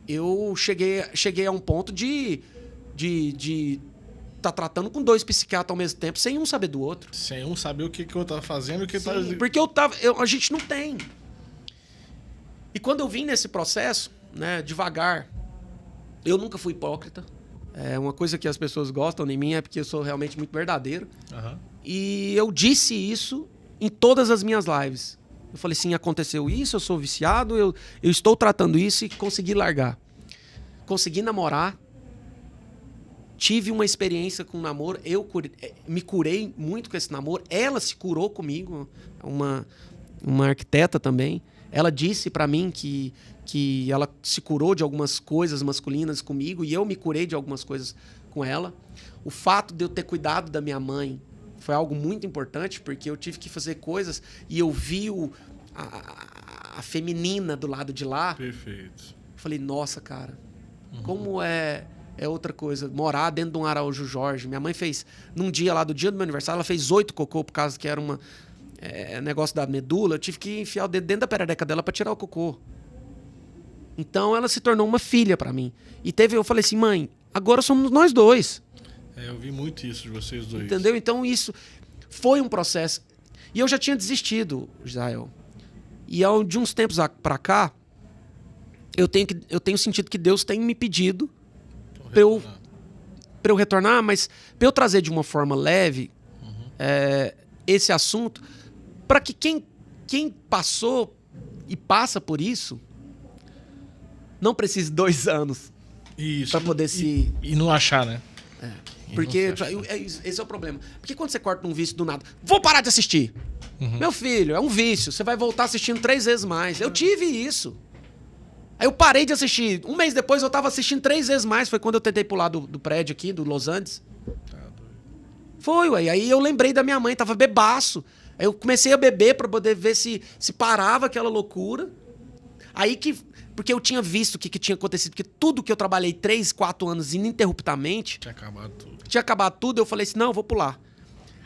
S2: eu cheguei a um ponto de tá tratando com 2 psiquiatras ao mesmo tempo, sem um saber do outro.
S1: Sem um saber o que eu tava fazendo e o que tá...
S2: Porque a gente não tem. E quando eu vim nesse processo, né, devagar, eu nunca fui hipócrita. É uma coisa que as pessoas gostam em mim é porque eu sou realmente muito verdadeiro. E eu disse isso em todas as minhas lives. Eu falei assim, aconteceu isso, eu sou viciado, eu estou tratando isso e consegui largar. Consegui namorar. Tive uma experiência com namoro, me curei muito com esse namoro. Ela se curou comigo, uma arquiteta também. Ela disse pra mim que ela se curou de algumas coisas masculinas comigo e eu me curei de algumas coisas com ela. O fato de eu ter cuidado da minha mãe foi algo muito importante, porque eu tive que fazer coisas e eu vi a feminina do lado de lá.
S1: Perfeito.
S2: Falei, nossa, cara, como é outra coisa. Morar dentro de um Araújo Jorge. Minha mãe fez, num dia lá do dia do meu aniversário, ela fez 8 cocô por causa que era negócio da medula. Eu tive que enfiar o dedo dentro da perereca dela pra tirar o cocô. Então ela se tornou uma filha pra mim. E eu falei assim, mãe, agora somos nós dois.
S1: Eu vi muito isso de vocês dois.
S2: Entendeu? Então isso foi um processo. E eu já tinha desistido, Israel. E de uns tempos pra cá, eu tenho sentido que Deus tem me pedido pra eu retornar, mas pra eu trazer de uma forma leve esse assunto, para que quem passou e passa por isso não precise 2 anos para poder
S1: E não achar, né?
S2: Porque esse é o problema. Porque quando você corta um vício do nada, vou parar de assistir. Meu filho, é um vício. Você vai voltar assistindo 3 vezes mais. Eu tive isso. Aí eu parei de assistir. 1 mês depois eu tava assistindo 3 vezes mais. Foi quando eu tentei pular do prédio aqui, do Los Andes. Foi, ué. Aí eu lembrei da minha mãe, tava bebaço. Aí eu comecei a beber pra poder ver se parava aquela loucura. Aí porque eu tinha visto o que tinha acontecido. Porque tudo que eu trabalhei 3, 4 anos ininterruptamente... Tinha acabado tudo. Eu falei assim, não, eu vou pular.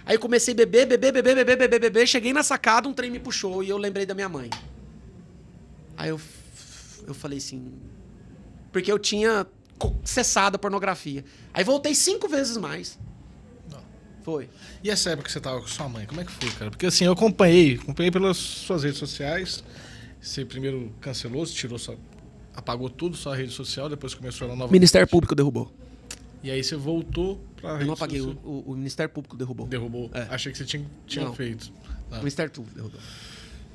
S2: Aí eu comecei a beber. Cheguei na sacada, um trem me puxou e eu lembrei da minha mãe. Aí eu falei assim... Porque eu tinha cessado a pornografia. Aí voltei 5 vezes mais.
S1: Não.
S2: Foi.
S1: E essa época que você tava com sua mãe, como é que foi, cara? Porque assim, eu acompanhei pelas suas redes sociais. Você primeiro cancelou, apagou tudo, sua rede social, depois começou ela nova.
S2: O Ministério Público derrubou.
S1: E aí você voltou pra rede social.
S2: Eu não apaguei, o Ministério Público derrubou.
S1: Derrubou? Achei que você tinha feito.
S2: Não. O Ministério Público derrubou.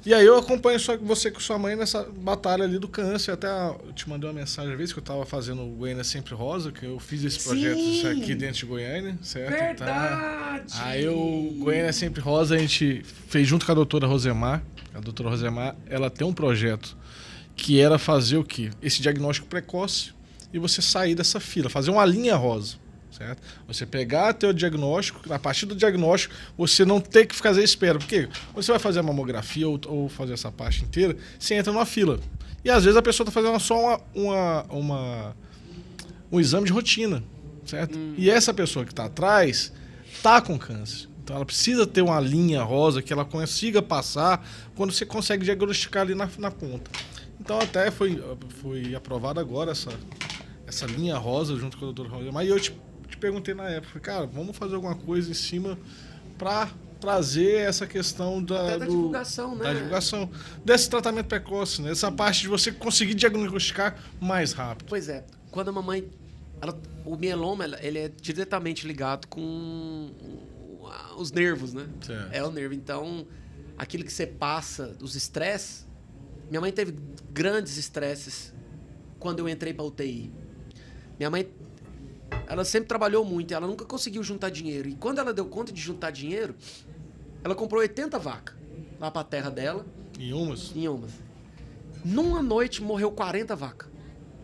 S1: E aí eu acompanho você com sua mãe nessa batalha ali do câncer. Até eu te mandei uma mensagem uma vez que eu tava fazendo o Goiânia Sempre Rosa, que eu fiz esse projeto aqui dentro de Goiânia, certo?
S2: Verdade!
S1: Aí o Goiânia Sempre Rosa a gente fez junto com a doutora Rosemar. A doutora Rosemar, ela tem um projeto que era fazer o quê? Esse diagnóstico precoce e você sair dessa fila, fazer uma linha rosa, certo? Você pegar teu diagnóstico, a partir do diagnóstico, você não ter que fazer espera, porque você vai fazer a mamografia ou fazer essa parte inteira, você entra numa fila. E às vezes a pessoa está fazendo só um exame de rotina, certo? E essa pessoa que está atrás está com câncer. Então ela precisa ter uma linha rosa que ela consiga passar quando você consegue diagnosticar ali na ponta. Então até foi aprovada agora essa linha rosa junto com a doutora Rosa. Mas eu te perguntei na época, cara, vamos fazer alguma coisa em cima para trazer essa questão da
S2: divulgação, né?
S1: Da divulgação, desse tratamento precoce, né? Essa parte de você conseguir diagnosticar mais rápido.
S2: Pois é. Quando a mamãe... o mieloma, ele é diretamente ligado com os nervos, né?
S1: Certo.
S2: É o nervo. Então, aquilo que você passa, os estresses... Minha mãe teve grandes estresses quando eu entrei para UTI. Minha mãe, ela sempre trabalhou muito, ela nunca conseguiu juntar dinheiro. E quando ela deu conta de juntar dinheiro, ela comprou 80 vacas lá para a terra dela.
S1: Em umas?
S2: Em umas. Numa noite morreu 40 vacas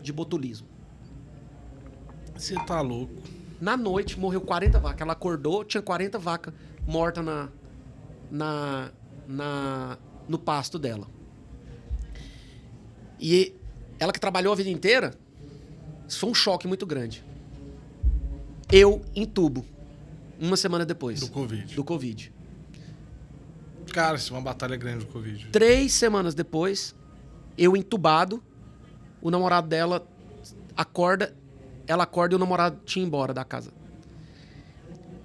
S2: de botulismo.
S1: Você tá louco.
S2: Na noite morreu 40 vacas. Ela acordou, tinha 40 vacas mortas no pasto dela. E ela que trabalhou a vida inteira, isso foi um choque muito grande. Eu entubo, uma semana depois.
S1: Do Covid. Cara, isso é uma batalha grande do Covid.
S2: 3 semanas depois, eu entubado, o namorado dela acorda, ela acorda e o namorado tinha ido embora da casa.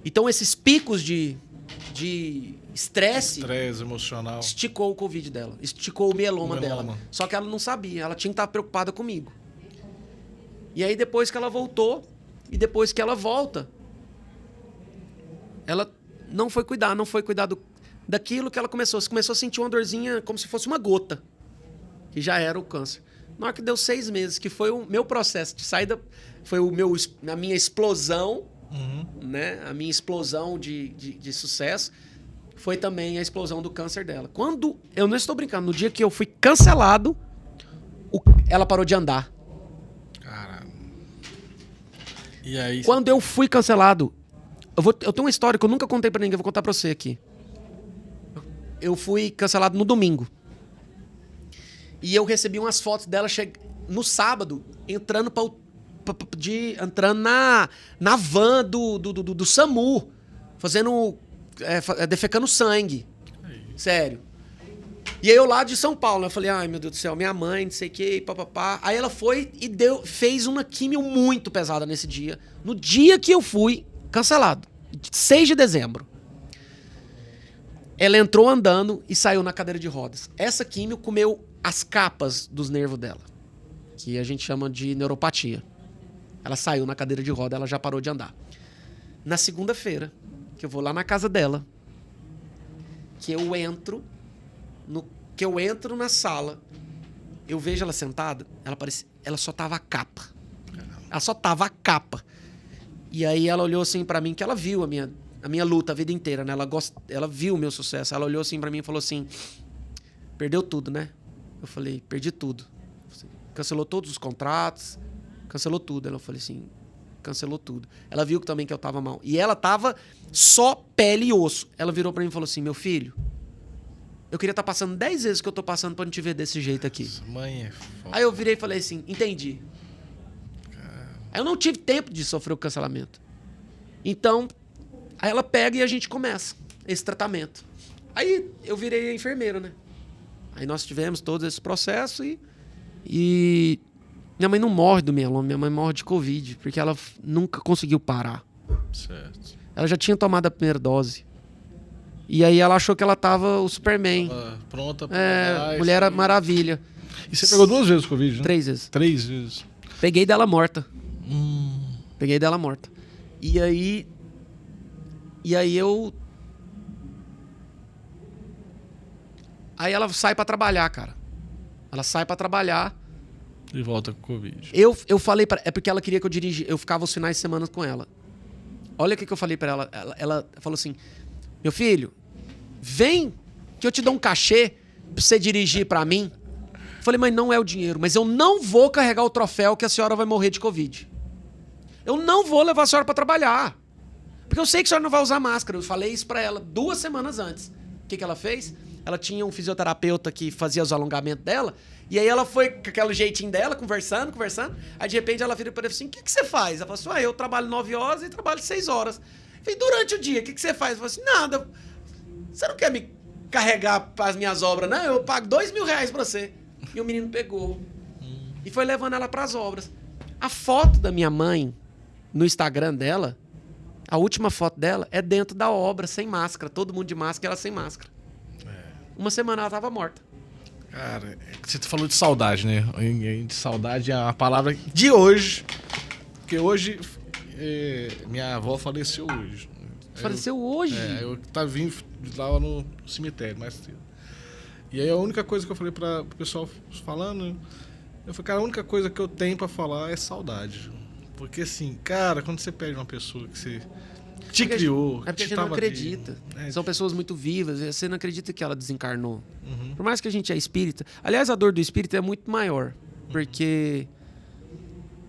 S2: Então esses picos de estresse
S1: emocional
S2: esticou o Covid dela, esticou o mieloma dela. Só que ela não sabia, ela tinha que estar preocupada comigo. E aí depois que ela voltou, e depois que ela volta, ela não foi cuidar daquilo que ela começou. Você começou a sentir uma dorzinha como se fosse uma gota, que já era o câncer. Na hora que deu 6 meses, que foi o meu processo de saída, foi a minha explosão, né? A minha explosão de sucesso foi também a explosão do câncer dela. Quando, eu não estou brincando, no dia que eu fui cancelado, ela parou de andar.
S1: Caramba. E aí?
S2: Quando eu fui cancelado, eu tenho uma história que eu nunca contei pra ninguém, eu vou contar pra você aqui. Eu fui cancelado no domingo. E eu recebi umas fotos dela no sábado, entrando entrando na van do SAMU, defecando sangue. Sério. E aí eu lá de São Paulo, eu falei, ai meu Deus do céu, minha mãe, não sei o que, papapá. Aí ela foi e fez uma químio muito pesada nesse dia. No dia que eu fui cancelado, 6 de dezembro. Ela entrou andando e saiu na cadeira de rodas. Essa químio comeu as capas dos nervos dela, que a gente chama de neuropatia. Ela saiu na cadeira de roda, ela já parou de andar. Na segunda-feira, que eu vou lá na casa dela, que eu entro na sala, eu vejo ela sentada, ela só tava a capa. Ela só tava a capa. E aí ela olhou assim pra mim, que ela viu a minha luta a vida inteira, né? Ela viu o meu sucesso. Ela olhou assim pra mim e falou assim, perdeu tudo, né? Eu falei, perdi tudo. Cancelou todos os contratos, cancelou tudo. Ela falou assim, cancelou tudo. Ela viu também que eu tava mal. E ela tava só pele e osso. Ela virou pra mim e falou assim, meu filho, eu queria estar passando 10 vezes o que eu tô passando pra não te ver desse jeito aqui.
S1: Nossa, mãe é foda.
S2: Aí eu virei e falei assim, entendi. Aí eu não tive tempo de sofrer o cancelamento. Então, aí ela pega e a gente começa esse tratamento. Aí eu virei a enfermeira, né? Aí nós tivemos todo esse processo e minha mãe não morre do mieloma, minha mãe morre de Covid, porque ela nunca conseguiu parar.
S1: Certo.
S2: Ela já tinha tomado a primeira dose. E aí ela achou que ela tava o Superman.
S1: Pronta pra
S2: Mulher Maravilha.
S1: E você pegou 2 vezes o Covid, né?
S2: 3 vezes.
S1: 3 vezes.
S2: Peguei dela morta. Peguei dela morta. E aí ela sai pra trabalhar, cara. Ela sai pra trabalhar.
S1: E volta com o Covid.
S2: Eu falei pra... É porque ela queria que eu ficava os finais de semana com ela. Olha o que eu falei pra ela. Ela falou assim, meu filho, vem que eu te dou um cachê pra você dirigir pra mim Falei, mãe, não é o dinheiro, mas eu não vou carregar o troféu que a senhora vai morrer de Covid. Eu não vou levar a senhora pra trabalhar. Porque eu sei que a senhora não vai usar máscara. Eu falei isso pra ela 2 semanas antes. O que ela fez? Ela tinha um fisioterapeuta que fazia os alongamentos dela. E aí ela foi com aquele jeitinho dela, conversando. Aí de repente ela vira pra ele assim, o que você faz? Ela falou assim, eu trabalho 9 horas e trabalho 6 horas. Eu falei, durante o dia, o que você faz? Ela falou assim, nada. Você não quer me carregar as minhas obras, não? Eu pago R$2.000 pra você. E o menino pegou. E foi levando ela pras obras. A foto da minha mãe no Instagram dela, a última foto dela é dentro da obra, sem máscara. Todo mundo de máscara e ela sem máscara. 1 semana ela tava morta.
S1: Cara, você falou de saudade, né? De saudade é a palavra de hoje. Porque hoje, minha avó faleceu hoje.
S2: Faleceu hoje?
S1: Eu tava vindo lá no cemitério mais cedo. E aí a única coisa que eu falei pro pessoal falando, eu falei, cara, a única coisa que eu tenho pra falar é saudade. Porque assim, cara, quando você perde uma pessoa que você te criou,
S2: é porque a gente não acredita. São pessoas muito vivas, você não acredita que ela desencarnou. Por mais que a gente é espírita. Aliás, a dor do espírito é muito maior, porque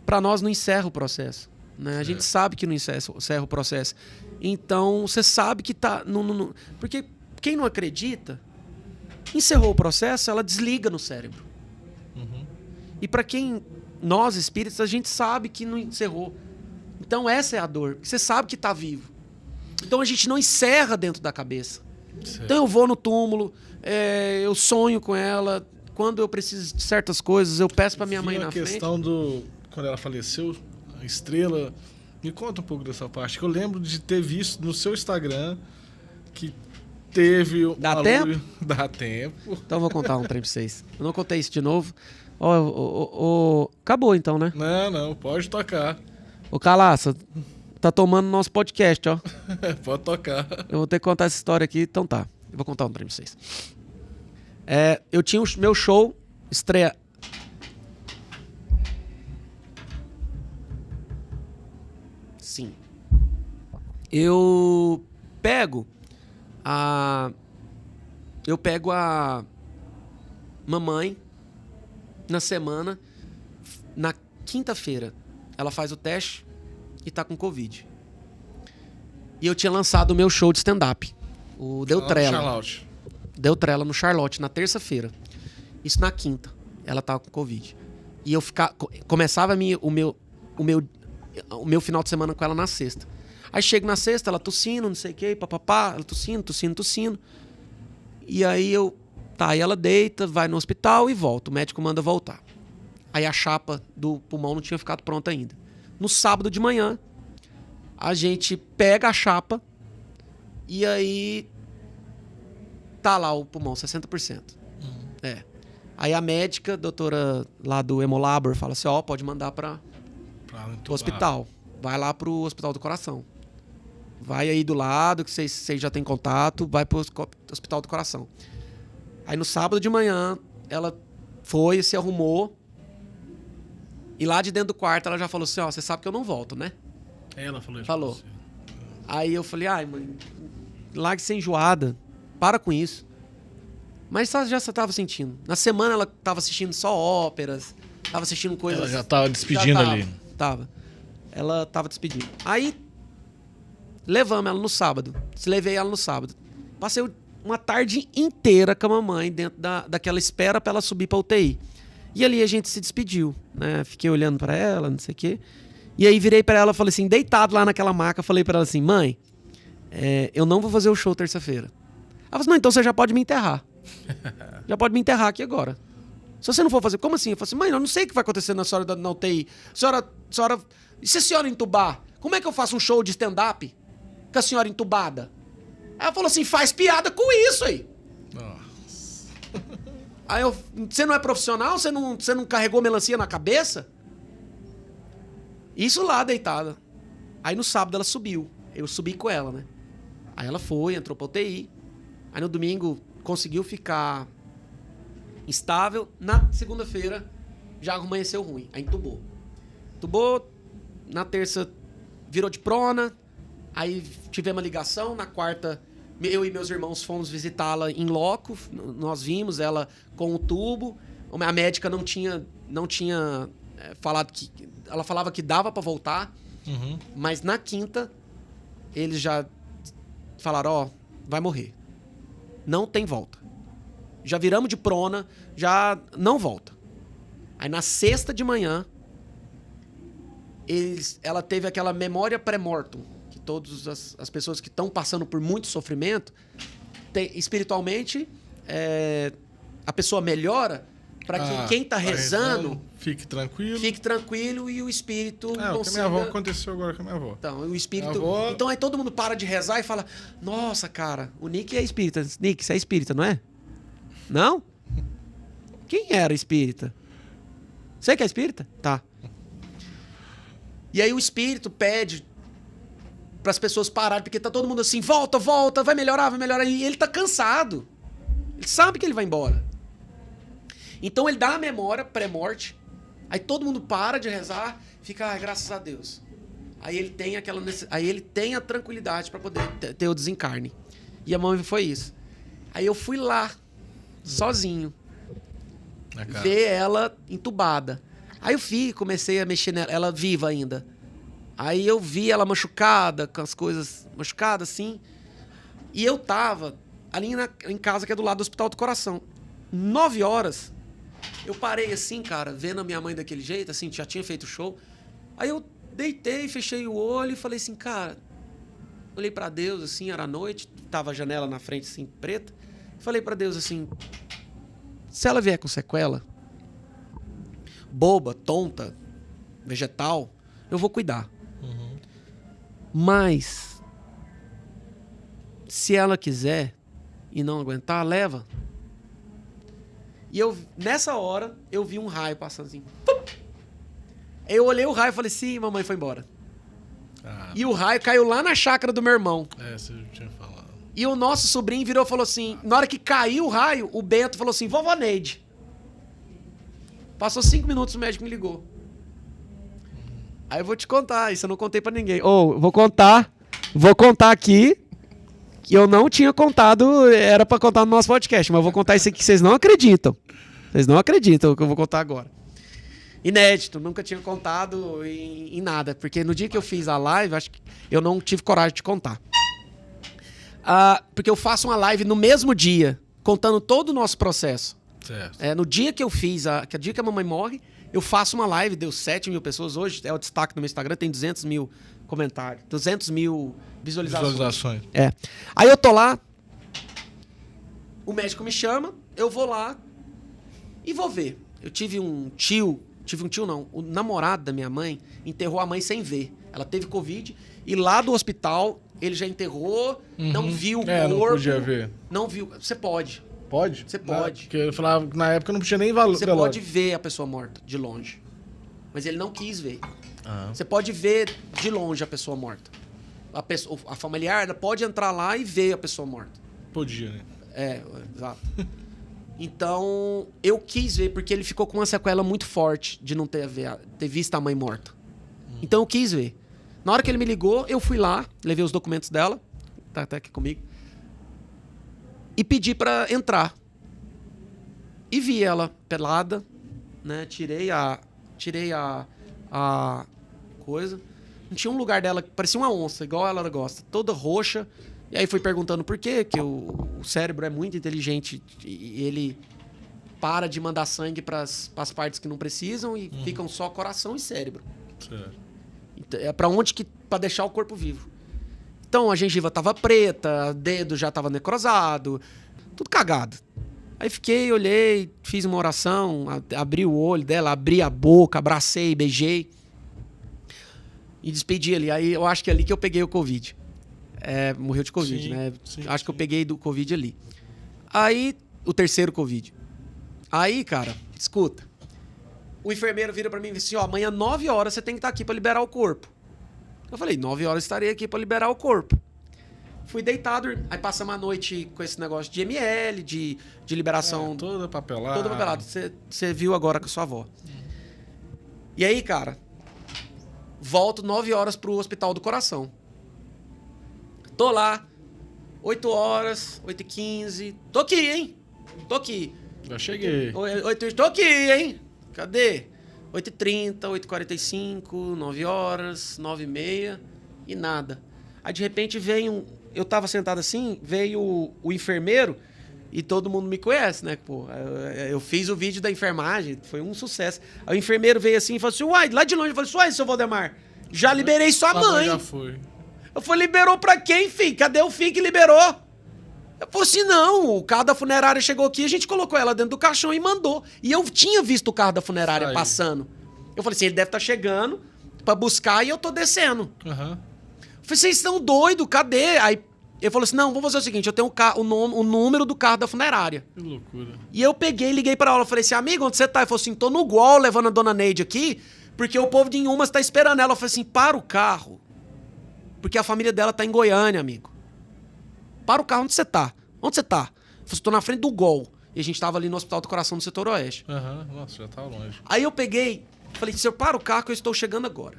S2: pra nós não encerra o processo. Né? A gente sabe que não encerra o processo. Então, você sabe que tá... Porque quem não acredita, encerrou o processo, ela desliga no cérebro. E pra quem... Nós, espíritos, a gente sabe que não encerrou. Então essa é a dor. Você sabe que tá vivo. Então a gente não encerra dentro da cabeça. Certo. Então eu vou no túmulo, eu sonho com ela. Quando eu preciso de certas coisas, eu peço pra minha mãe na frente. A
S1: questão do... Quando ela faleceu, a Estrela... Me conta um pouco dessa parte. Que eu lembro de ter visto no seu Instagram que teve...
S2: Dá tempo?
S1: Dá tempo.
S2: Então eu vou contar um trem pra vocês. Eu não contei isso de novo. Acabou então, né?
S1: Não, pode tocar.
S2: Ô Calaça, tá tomando nosso podcast, ó.
S1: Pode tocar.
S2: Eu vou ter que contar essa história aqui, então tá. Eu vou contar um trem pra vocês. Eu tinha o meu show, estreia... Sim. Eu pego a mamãe na semana, na quinta-feira, ela faz o teste e tá com Covid. E eu tinha lançado o meu show de stand-up, o Deu Trela. Deu Trela no Charlotte, na terça-feira. Isso na quinta, ela tava com Covid. E eu começava o meu final de semana com ela na sexta. Aí chego na sexta, ela tossindo, não sei o que, papapá, ela tossindo. E aí aí ela deita, vai no hospital e volta. O médico manda voltar. Aí a chapa do pulmão não tinha ficado pronta ainda. No sábado de manhã, a gente pega a chapa e aí tá lá o pulmão, 60%. Aí a médica, doutora lá do Hemolabor, fala assim, pode mandar pro hospital. Vai lá pro Hospital do Coração. Vai aí do lado, que vocês já têm contato, vai pro Hospital do Coração. Aí no sábado de manhã, ela foi, se arrumou. E lá de dentro do quarto, ela já falou assim, você sabe que eu não volto, né?
S1: Ela falou isso.
S2: Falou. Aí eu falei, mãe, largue ser enjoada. Para com isso. Mas já você tava sentindo. Na semana ela tava assistindo só óperas, tava assistindo coisas...
S1: Ela já tava despedindo ali.
S2: Tava. Ela tava despedindo. Aí, levamos ela no sábado. Levei ela no sábado. Passei uma tarde inteira com a mamãe dentro daquela espera pra ela subir pra UTI. E ali a gente se despediu, né? Fiquei olhando pra ela, não sei o quê. E aí virei pra ela, falei assim, deitado lá naquela maca, falei pra ela assim, mãe, eu não vou fazer o show terça-feira. Ela falou assim, não, então você já pode me enterrar. Já pode me enterrar aqui agora. Se você não for fazer, como assim? Eu falei assim, mãe, eu não sei o que vai acontecer na senhora na UTI. Senhora, e se a senhora entubar? Como é que eu faço um show de stand-up com a senhora entubada? Ela falou assim, faz piada com isso aí.
S1: Nossa.
S2: Aí você não é profissional? Você não carregou melancia na cabeça? Isso lá, deitada. Aí no sábado ela subiu. Eu subi com ela, né? Aí ela foi, entrou pra UTI. Aí no domingo conseguiu ficar estável. Na segunda-feira já amanheceu ruim. Aí entubou. Entubou. Na terça virou de prona. Aí tivemos uma ligação. Na quarta, eu e meus irmãos fomos visitá-la em loco. Nós vimos ela com o tubo, A médica não tinha falado que... Ela falava que dava pra voltar, mas na quinta, eles já falaram, ó, vai morrer. Não tem volta. Já viramos de prona, já não volta. Aí na sexta de manhã, ela teve aquela memória pré-mortem, que todas as pessoas que estão passando por muito sofrimento, espiritualmente, a pessoa melhora para que quem está rezando
S1: fique tranquilo
S2: e o espírito
S1: consiga... O que a minha avó aconteceu agora com a minha avó.
S2: Então, o espírito... Então aí todo mundo para de rezar e fala, nossa, cara, o Nick é espírita. Nick, você é espírita, não é? Não? Quem era espírita? Você que é espírita? Tá. E aí o espírito pede para as pessoas pararem, porque tá todo mundo assim, volta, vai melhorar. E ele tá cansado. Ele sabe que ele vai embora. Então ele dá a memória pré-morte, aí todo mundo para de rezar, fica, graças a Deus. Aí ele tem a tranquilidade para poder ter o desencarne. E a mãe foi isso. Aí eu fui lá, sozinho, ver ela entubada. Aí eu comecei a mexer nela, ela viva ainda. Aí eu vi ela machucada, com as coisas machucadas assim. E eu tava ali em casa, que é do lado do Hospital do Coração. 9 horas, eu parei assim, cara, vendo a minha mãe daquele jeito, assim, já tinha feito show. Aí eu deitei, fechei o olho e falei assim, cara... Olhei pra Deus, assim, era noite, tava a janela na frente, assim, preta. Falei pra Deus, assim... Se ela vier com sequela, boba, tonta, vegetal, eu vou cuidar. Mas, se ela quiser e não aguentar, leva. E nessa hora, eu vi um raio passando assim. Eu olhei o raio e falei, sim, mamãe foi embora. E o raio caiu lá na chácara do meu irmão.
S1: Você já tinha falado.
S2: E o nosso sobrinho virou e falou assim, na hora que caiu o raio, o Bento falou assim, vovó Neide. Passou 5 minutos, o médico me ligou. Aí eu vou te contar, isso eu não contei pra ninguém. Vou contar aqui, que eu não tinha contado, era pra contar no nosso podcast, mas eu vou contar isso aqui que vocês não acreditam. Vocês não acreditam o que eu vou contar agora. Inédito, nunca tinha contado em nada, porque no dia que eu fiz a live, acho que eu não tive coragem de contar. Porque eu faço uma live no mesmo dia, contando todo o nosso processo.
S1: Certo.
S2: No dia que eu fiz, que é o dia que a mamãe morre, eu faço uma live, deu 7 mil pessoas. Hoje é o destaque no meu Instagram, tem 200 mil comentários, 200 mil visualizações. Aí eu tô lá, o médico me chama, eu vou lá e vou ver. Eu tive um tio não, o namorado da minha mãe enterrou a mãe sem ver. Ela teve Covid e lá do hospital ele já enterrou, não viu o corpo.
S1: Não podia ver.
S2: Não viu. Você pode.
S1: Pode?
S2: Você pode.
S1: Porque eu falava que na época não tinha nem valor.
S2: Você pode ver a pessoa morta de longe. Mas ele não quis ver. Você pode ver de longe a pessoa morta. A familiar ela pode entrar lá e ver a pessoa morta.
S1: Podia, né?
S2: Exato. Então, eu quis ver, porque ele ficou com uma sequela muito forte de não ter visto a mãe morta. Então, eu quis ver. Na hora que ele me ligou, eu fui lá, levei os documentos dela, tá até aqui comigo, e pedi pra entrar. E vi ela pelada, né? Tirei a coisa. Não tinha um lugar dela que parecia uma onça, igual ela gosta, toda roxa. E aí fui perguntando por quê, que o cérebro é muito inteligente e ele para de mandar sangue para as partes que não precisam e ficam só coração e cérebro.
S1: Certo.
S2: É para deixar o corpo vivo. Então a gengiva tava preta, o dedo já tava necrosado, tudo cagado. Aí olhei, fiz uma oração, abri o olho dela, abri a boca, abracei, beijei e despedi ali. Aí eu acho que é ali que eu peguei o Covid. Morreu de Covid,
S1: sim,
S2: né?
S1: Sim,
S2: acho que eu peguei do Covid ali. Aí, o terceiro Covid. Aí, cara, escuta. O enfermeiro vira pra mim e disse assim, amanhã 9 horas você tem que estar aqui pra liberar o corpo. Eu falei, 9 horas estarei aqui pra liberar o corpo. Fui deitado, aí passamos a noite com esse negócio de ML, de liberação.
S1: Toda papelada.
S2: Toda papelada. Você viu agora com a sua avó. E aí, cara, volto 9 horas pro Hospital do Coração. Tô lá, 8 horas, 8h15. Tô aqui, hein? Tô aqui.
S1: Já cheguei.
S2: Estou aqui, hein? Cadê? 8h30, 8h45, 9 horas, 9h30 e nada. Aí, de repente, eu tava sentado assim, veio o enfermeiro e todo mundo me conhece, né? Pô, eu fiz o vídeo da enfermagem, foi um sucesso. Aí o enfermeiro veio assim e falou assim, uai, lá de longe, eu falei assim, uai, seu Valdemar, já liberei sua mãe.
S1: Já foi.
S2: Eu falei, liberou pra quem, filho? Cadê o filho que liberou? Eu falei assim, não, o carro da funerária chegou aqui, a gente colocou ela dentro do caixão e mandou. E eu tinha visto o carro da funerária passando. Eu falei assim, ele deve estar chegando pra buscar e eu tô descendo. Eu falei, vocês estão doidos, cadê? Aí ele falou assim, não, vamos fazer o seguinte, eu tenho o número do carro da funerária.
S1: Que loucura.
S2: E eu peguei e liguei pra ela, eu falei assim, amigo, onde você tá? Ele falou assim, tô no Gol levando a dona Neide aqui, porque o povo de Inhumas tá esperando ela. Eu falei assim, para o carro, porque a família dela tá em Goiânia, amigo. Para o carro, onde você tá? Onde você tá? Eu falei assim, tô na frente do Gol. E a gente tava ali no Hospital do Coração do Setor Oeste.
S1: Nossa, já tava longe.
S2: Aí eu peguei, falei, senhor, para o carro que eu estou chegando agora.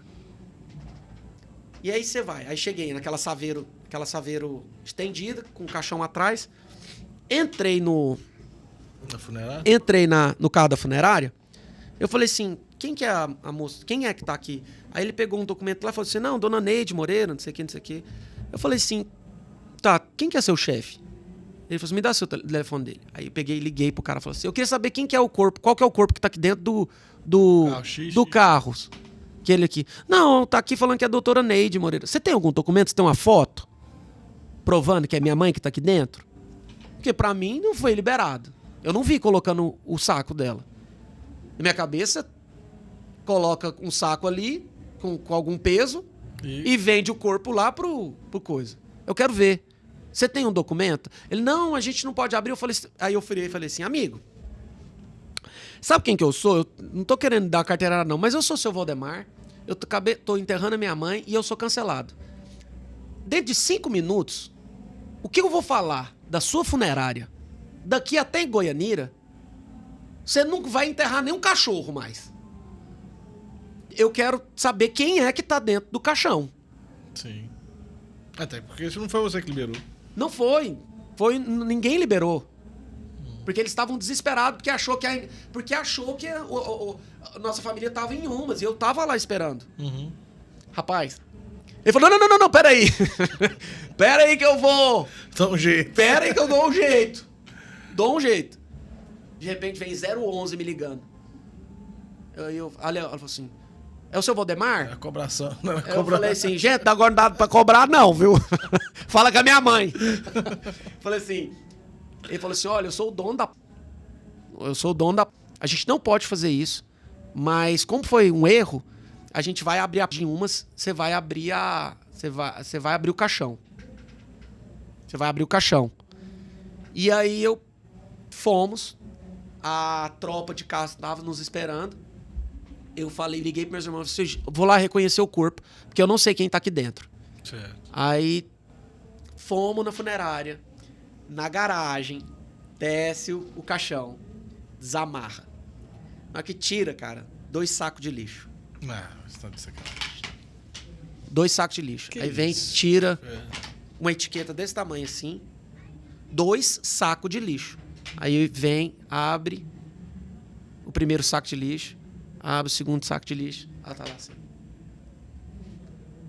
S2: E aí você vai. Aí cheguei naquela saveiro estendida, com o caixão atrás. Entrei
S1: Na funerária?
S2: Entrei no carro da funerária. Eu falei assim, quem que é a moça? Quem é que tá aqui? Aí ele pegou um documento lá e falou assim, não, dona Neide Moreira, não sei o que, não sei o que. Eu falei assim, tá, quem que é seu chefe? Ele falou assim, me dá seu telefone dele. Aí eu peguei e liguei pro cara e falei assim, eu queria saber quem que é o corpo, qual que é o corpo que tá aqui dentro do carro. Aquele aqui. Não, tá aqui falando que é a doutora Neide Moreira. Você tem algum documento? Você tem uma foto? Provando que é minha mãe que tá aqui dentro? Porque pra mim não foi liberado. Eu não vi colocando o saco dela. Na minha cabeça, coloca um saco ali, com algum peso, e vende o corpo lá pro coisa. Eu quero ver. Você tem um documento? Ele, não, a gente não pode abrir. Aí eu falei assim, amigo, sabe quem que eu sou? Eu não tô querendo dar carteirada não, mas eu sou seu Valdemar, eu tô enterrando a minha mãe e eu sou cancelado. Dentro de 5 minutos, o que eu vou falar da sua funerária, daqui até em Goianira, você não vai enterrar nenhum cachorro mais. Eu quero saber quem é que tá dentro do caixão.
S1: Sim. Até porque isso não foi você que liberou.
S2: Não foi. Ninguém liberou. Porque eles estavam desesperados, porque achou que a nossa família tava em Inhumas e eu tava lá esperando. Rapaz, ele falou, não, peraí. Peraí que eu vou...
S1: Dá um jeito.
S2: Peraí que eu dou um jeito. Dou um jeito. De repente vem 011 me ligando. Ela falou assim, é o seu Valdemar?
S1: É a cobração.
S2: Eu falei assim, gente, agora não dá pra cobrar não, viu? Fala com a minha mãe. Falei assim, ele falou assim, olha, eu sou o dono da... A gente não pode fazer isso, mas como foi um erro, a gente vai abrir a Inhumas, você vai abrir o caixão. Você vai abrir o caixão. E aí fomos, a tropa de casa estava nos esperando. Eu liguei para meus irmãos, vou lá reconhecer o corpo, porque eu não sei quem tá aqui dentro.
S1: Certo.
S2: Aí fomos na funerária, na garagem, desce o caixão, desamarra. Na hora que tira, cara, 2 sacos de lixo.
S1: Você tá de sacanagem.
S2: 2 sacos de lixo.
S1: Que
S2: aí vem,
S1: isso?
S2: tira uma etiqueta desse tamanho assim, 2 sacos de lixo. Aí vem, abre o primeiro saco de lixo, abre o segundo saco de lixo. Ela tá lá assim.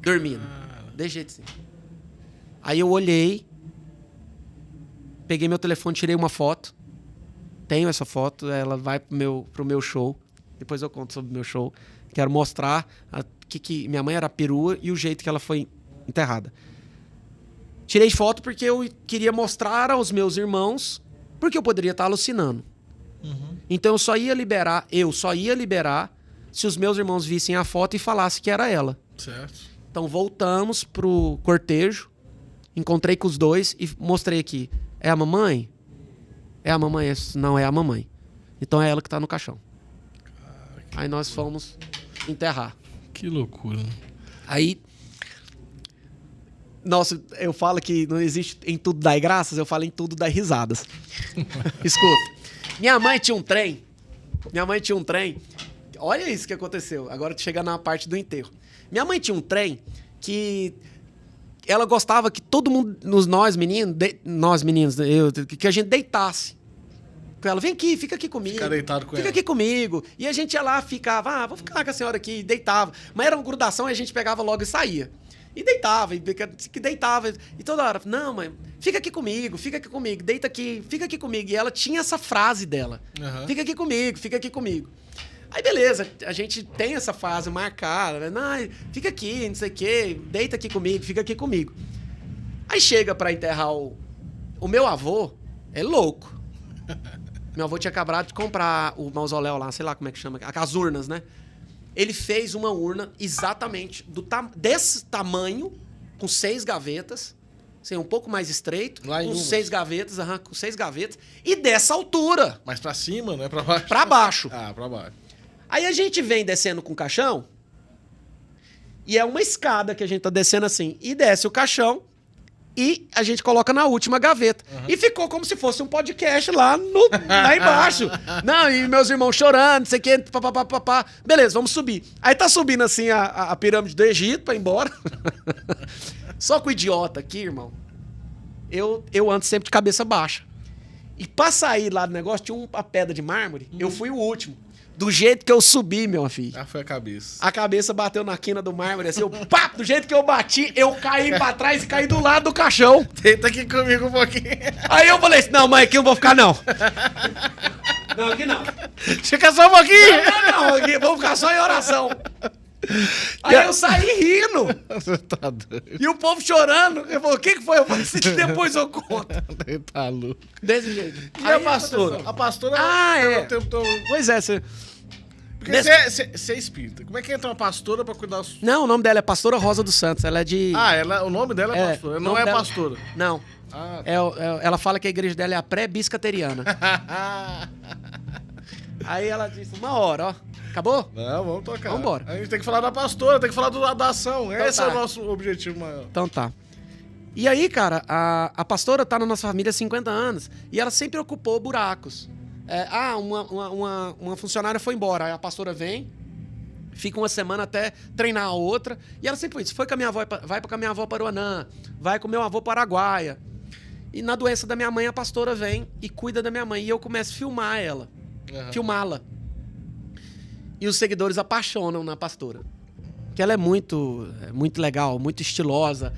S2: Dormindo. Desse jeito assim. Aí eu olhei, peguei meu telefone, tirei uma foto. Tenho essa foto, ela vai pro meu show. Depois eu conto sobre o meu show. Quero mostrar que minha mãe era perua e o jeito que ela foi enterrada. Tirei foto porque eu queria mostrar aos meus irmãos, porque eu poderia estar alucinando. Então eu só ia liberar se os meus irmãos vissem a foto e falassem que era ela.
S1: Certo.
S2: Então voltamos pro cortejo, encontrei com os dois e mostrei aqui. É a mamãe? É a mamãe? Não, é a mamãe. Então é ela que tá no caixão. Aí nós fomos enterrar.
S1: Que loucura.
S2: Aí... Nossa, eu falo que não existe em tudo dar graças, eu falo em tudo dar risadas. Escuta. Minha mãe tinha um trem. Olha isso que aconteceu. Agora chega na parte do enterro. Minha mãe tinha um trem que ela gostava que todo mundo, nós meninos, que a gente deitasse. com ela, vem aqui, fica aqui comigo.
S1: Fica deitado com ela.
S2: Fica aqui comigo. E a gente ia lá, ficava, vou ficar com a senhora aqui, e deitava. Mas era uma grudação e a gente pegava logo e saía. E deitava, e deitava. E toda hora, não, mãe, fica aqui comigo, deita aqui, fica aqui comigo. E ela tinha essa frase dela. Fica aqui comigo. Aí, beleza, a gente tem essa fase marcada, né? Não, fica aqui, não sei o quê, deita aqui comigo, fica aqui comigo. Aí chega pra enterrar o meu avô, é louco. Meu avô tinha acabado de comprar o mausoléu lá, sei lá como é que chama, as urnas, né? Ele fez uma urna exatamente desse tamanho, com 6 gavetas, assim, um pouco mais estreito, com 6 gavetas, com 6 gavetas, e dessa altura.
S1: Mas pra cima, não é pra baixo?
S2: Pra baixo.
S1: Ah, pra baixo.
S2: Aí a gente vem descendo com o caixão, e é uma escada que a gente tá descendo assim, e desce o caixão, e a gente coloca na última gaveta. E ficou como se fosse um podcast lá embaixo. Não, e meus irmãos chorando, não sei o quê, papapá. Beleza, vamos subir. Aí tá subindo assim a pirâmide do Egito pra ir embora. Só que o idiota aqui, irmão, eu ando sempre de cabeça baixa. E pra sair lá do negócio, tinha uma pedra de mármore, eu fui o último. Do jeito que eu subi, meu filho.
S1: Ah, foi a cabeça.
S2: A cabeça bateu na quina do mármore, assim, do jeito que eu bati, eu caí pra trás e caí do lado do caixão.
S1: Deita aqui comigo um pouquinho.
S2: Aí eu falei assim, não, mãe, aqui eu não vou ficar, não. Não, aqui não.
S1: Fica só um pouquinho.
S2: Não, aqui vou ficar só em oração. Aí eu saí rindo.
S1: Você tá doido.
S2: E o povo chorando. Eu falei, o que foi? Eu falei assim, depois eu conto.
S1: Tá louco.
S2: Desse jeito.
S1: E a pastora? A pastora...
S2: é.
S1: O tempo todo...
S2: Pois é, você...
S1: Porque você é espírita. Como é que entra uma pastora pra cuidar...
S2: Não, o nome dela é Pastora Rosa dos Santos. Ela é de...
S1: O nome dela é pastora. Não é
S2: dela...
S1: pastora.
S2: Não.
S1: Ah,
S2: ela fala que a igreja dela é a pré-biscateriana. Aí ela disse, uma hora, ó. Acabou?
S1: Não, vamos tocar.
S2: Vambora.
S1: A gente tem que falar da pastora, tem que falar da ação.
S2: Então
S1: Esse
S2: tá.
S1: é o nosso objetivo maior.
S2: Então tá. E aí, cara, a pastora tá na nossa família há 50 anos e ela sempre ocupou buracos. Uma funcionária foi embora, aí a pastora vem, fica uma semana até treinar a outra, e ela sempre foi isso. Foi com a minha avó, vai com a minha avó para Uruanã, vai com o meu avô para Araguaia. E na doença da minha mãe, a pastora vem e cuida da minha mãe. E eu começo a filmar ela, filmá-la. E os seguidores apaixonam na pastora. Que ela é muito legal, muito estilosa.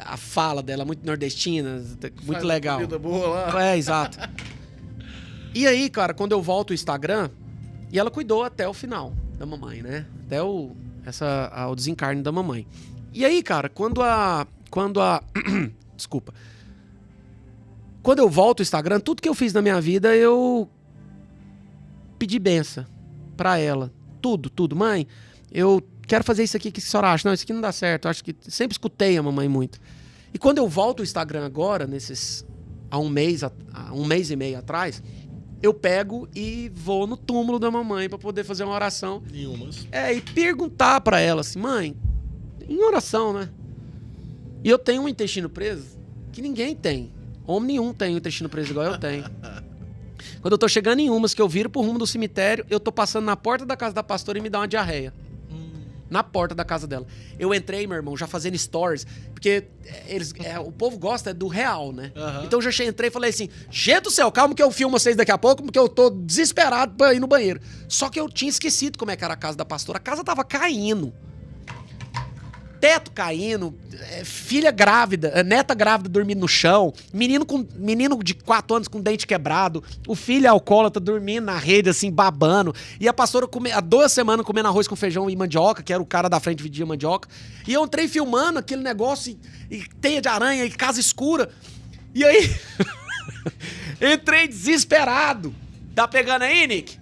S2: A fala dela é muito nordestina, muito
S1: Faz
S2: legal.
S1: Uma vida boa lá.
S2: É, exato. E aí, cara, quando eu volto o Instagram, e ela cuidou até o final da mamãe, né? Até o desencarne da mamãe. E aí, cara, quando a desculpa. Quando eu volto o Instagram, tudo que eu fiz na minha vida, eu pedi benção pra ela. Tudo. Mãe, eu quero fazer isso aqui, o que a senhora acha? Não, isso aqui não dá certo. Eu acho que sempre escutei a mamãe muito. E quando eu volto o Instagram agora, há um mês e meio atrás, eu pego e vou no túmulo da mamãe pra poder fazer uma oração.
S1: Nenhumas.
S2: E perguntar pra ela assim, mãe, em oração, né? E eu tenho um intestino preso que ninguém tem. Homem nenhum tem um intestino preso igual eu tenho. Quando eu tô chegando em umas que eu viro pro rumo do cemitério, eu tô passando na porta da casa da pastora e me dá uma diarreia. Na porta da casa dela. Eu entrei, meu irmão, já fazendo stories, porque o povo gosta do real, né? Então eu já entrei e falei assim, gente do céu, calma que eu filmo vocês daqui a pouco, porque eu tô desesperado pra ir no banheiro. Só que eu tinha esquecido como é que era a casa da pastora. A casa tava caindo. Teto caindo, filha grávida, neta grávida dormindo no chão, menino de 4 anos com dente quebrado, o filho alcoólatra dormindo na rede, assim, babando, e a pastora há 2 semanas comendo arroz com feijão e mandioca, que era o cara da frente que vendia mandioca, e eu entrei filmando aquele negócio, e teia de aranha, e casa escura, e aí, entrei desesperado. Tá pegando aí, Nick?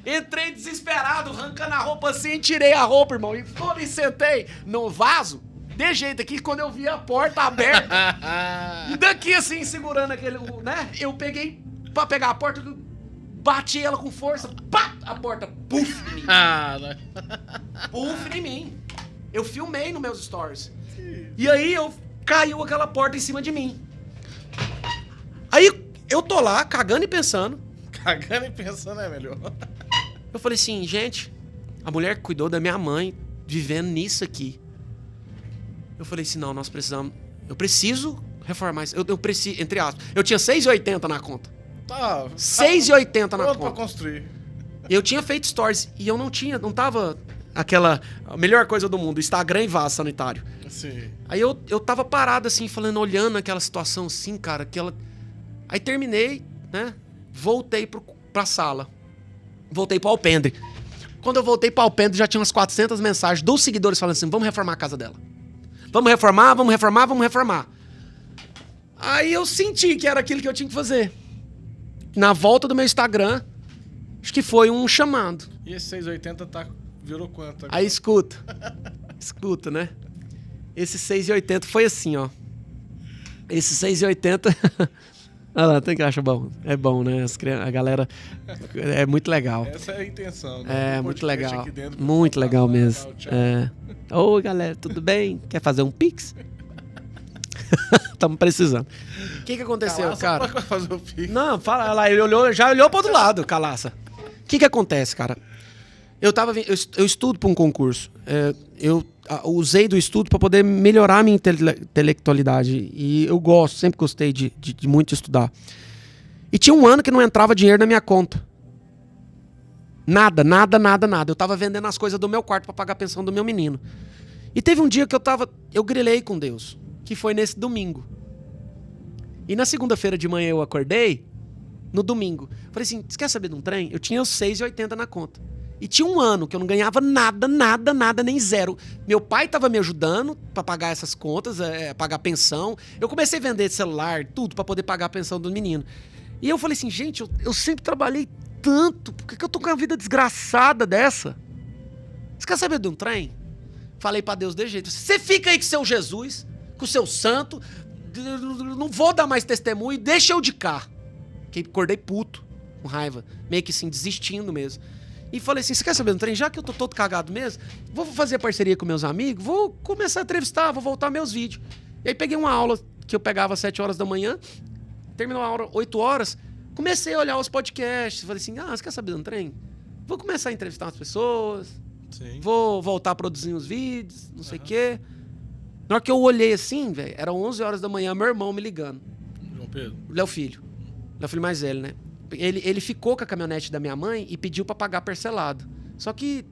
S2: Entrei desesperado, arrancando a roupa assim, tirei a roupa, irmão, e sentei no vaso, de jeito aqui, quando eu vi a porta aberta, e daqui assim, segurando aquele, né, eu peguei, pra pegar a porta, bati ela com força, pá, a porta, puf, em mim. Puf em mim. Eu filmei nos meus stories. E aí, caiu aquela porta em cima de mim. Aí, eu tô lá, cagando e pensando.
S1: Cagando e pensando é melhor.
S2: Eu falei assim, gente, a mulher que cuidou da minha mãe, vivendo nisso aqui. Eu falei assim, não, eu preciso reformar isso. Eu preciso, entre aspas, eu tinha 6,80 na conta.
S1: Tá.
S2: 6,80 na
S1: Pronto pra
S2: conta.
S1: construir.
S2: Eu tinha feito stories e eu não tava aquela a melhor coisa do mundo, Instagram e vaso sanitário.
S1: Sim.
S2: Aí eu tava parado assim, falando, olhando aquela situação assim, cara, Aí terminei, né? Voltei pra sala. Voltei pro Alpendre. Quando eu voltei pro Alpendre, já tinha umas 400 mensagens dos seguidores falando assim, vamos reformar a casa dela. Vamos reformar, vamos reformar, vamos reformar. Aí eu senti que era aquilo que eu tinha que fazer. Na volta do meu Instagram, acho que foi um chamado.
S1: E esse 6,80 virou quanto?
S2: Aí escuta. Escuta, né? Esse 6,80 foi assim, ó. Esse 6,80... Olha lá, tem que achar bom. É bom, né? A galera... É muito legal.
S1: Essa é a intenção, né?
S2: É, muito legal.
S1: Dentro,
S2: muito legal mesmo.
S1: Tchau.
S2: Oi, galera, tudo bem? Quer fazer um Pix? Estamos precisando. O que aconteceu,
S1: Calaça,
S2: cara?
S1: vai fazer o Pix.
S2: Não, fala lá. Ele já olhou pro outro lado, Calaça. O que acontece, cara? Eu estudo para um concurso. Eu usei do estudo para poder melhorar a minha intelectualidade. E eu sempre gostei de muito estudar. E tinha um ano que não entrava dinheiro na minha conta. Nada. Eu tava vendendo as coisas do meu quarto para pagar a pensão do meu menino. E teve um dia que eu grilei com Deus, que foi nesse domingo. E na segunda-feira de manhã eu acordei, no domingo. Falei assim, você quer saber de um trem? Eu tinha os 6,80 na conta. E tinha um ano que eu não ganhava nada, nem zero. Meu pai tava me ajudando pra pagar essas contas, pagar pensão. Eu comecei a vender celular, tudo, pra poder pagar a pensão do menino. E eu falei assim, gente, eu sempre trabalhei tanto, por que eu tô com uma vida desgraçada dessa? Você quer saber de um trem? Falei pra Deus desse jeito, você fica aí com seu Jesus, com o seu santo, não vou dar mais testemunho, deixa eu de cá. Que acordei puto, com raiva, meio que assim, desistindo mesmo. E falei assim, você quer saber do trem? Já que eu tô todo cagado mesmo, vou fazer parceria com meus amigos, vou começar a entrevistar, vou voltar meus vídeos. E aí peguei uma aula que eu pegava às 7 horas da manhã, terminou a aula 8 horas, comecei a olhar os podcasts, falei assim, você quer saber do trem? Vou começar a entrevistar as pessoas,
S1: Sim.
S2: vou voltar a produzir os vídeos, não sei o quê. Na hora que eu olhei assim, velho, eram 11 horas da manhã, meu irmão me ligando.
S1: João Pedro.
S2: Léo Filho mais velho, né? Ele ficou com a caminhonete da minha mãe e pediu pra pagar parcelado. Só que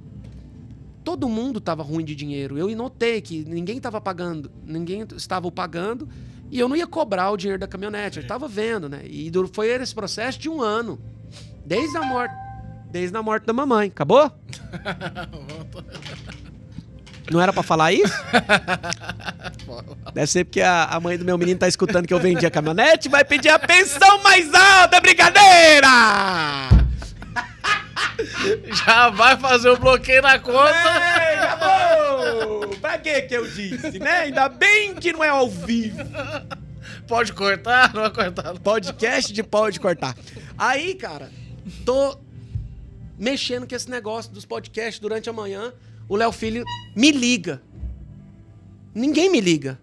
S2: todo mundo tava ruim de dinheiro. Eu notei que ninguém estava pagando e eu não ia cobrar o dinheiro da caminhonete. Eu tava vendo, né? E foi esse processo de um ano. Desde a morte da mamãe. Acabou? Não era pra falar isso? Deve ser porque a mãe do meu menino tá escutando que eu vendi a caminhonete e vai pedir a pensão mais alta, brincadeira!
S1: Já vai fazer o bloqueio na conta.
S2: Acabou! Pra que eu disse, né? Ainda bem que não é ao vivo.
S1: Pode cortar? Não vai cortar.
S2: Podcast pode cortar. Aí, cara, tô mexendo com esse negócio dos podcasts durante a manhã. O Léo Filho me liga. Ninguém me liga.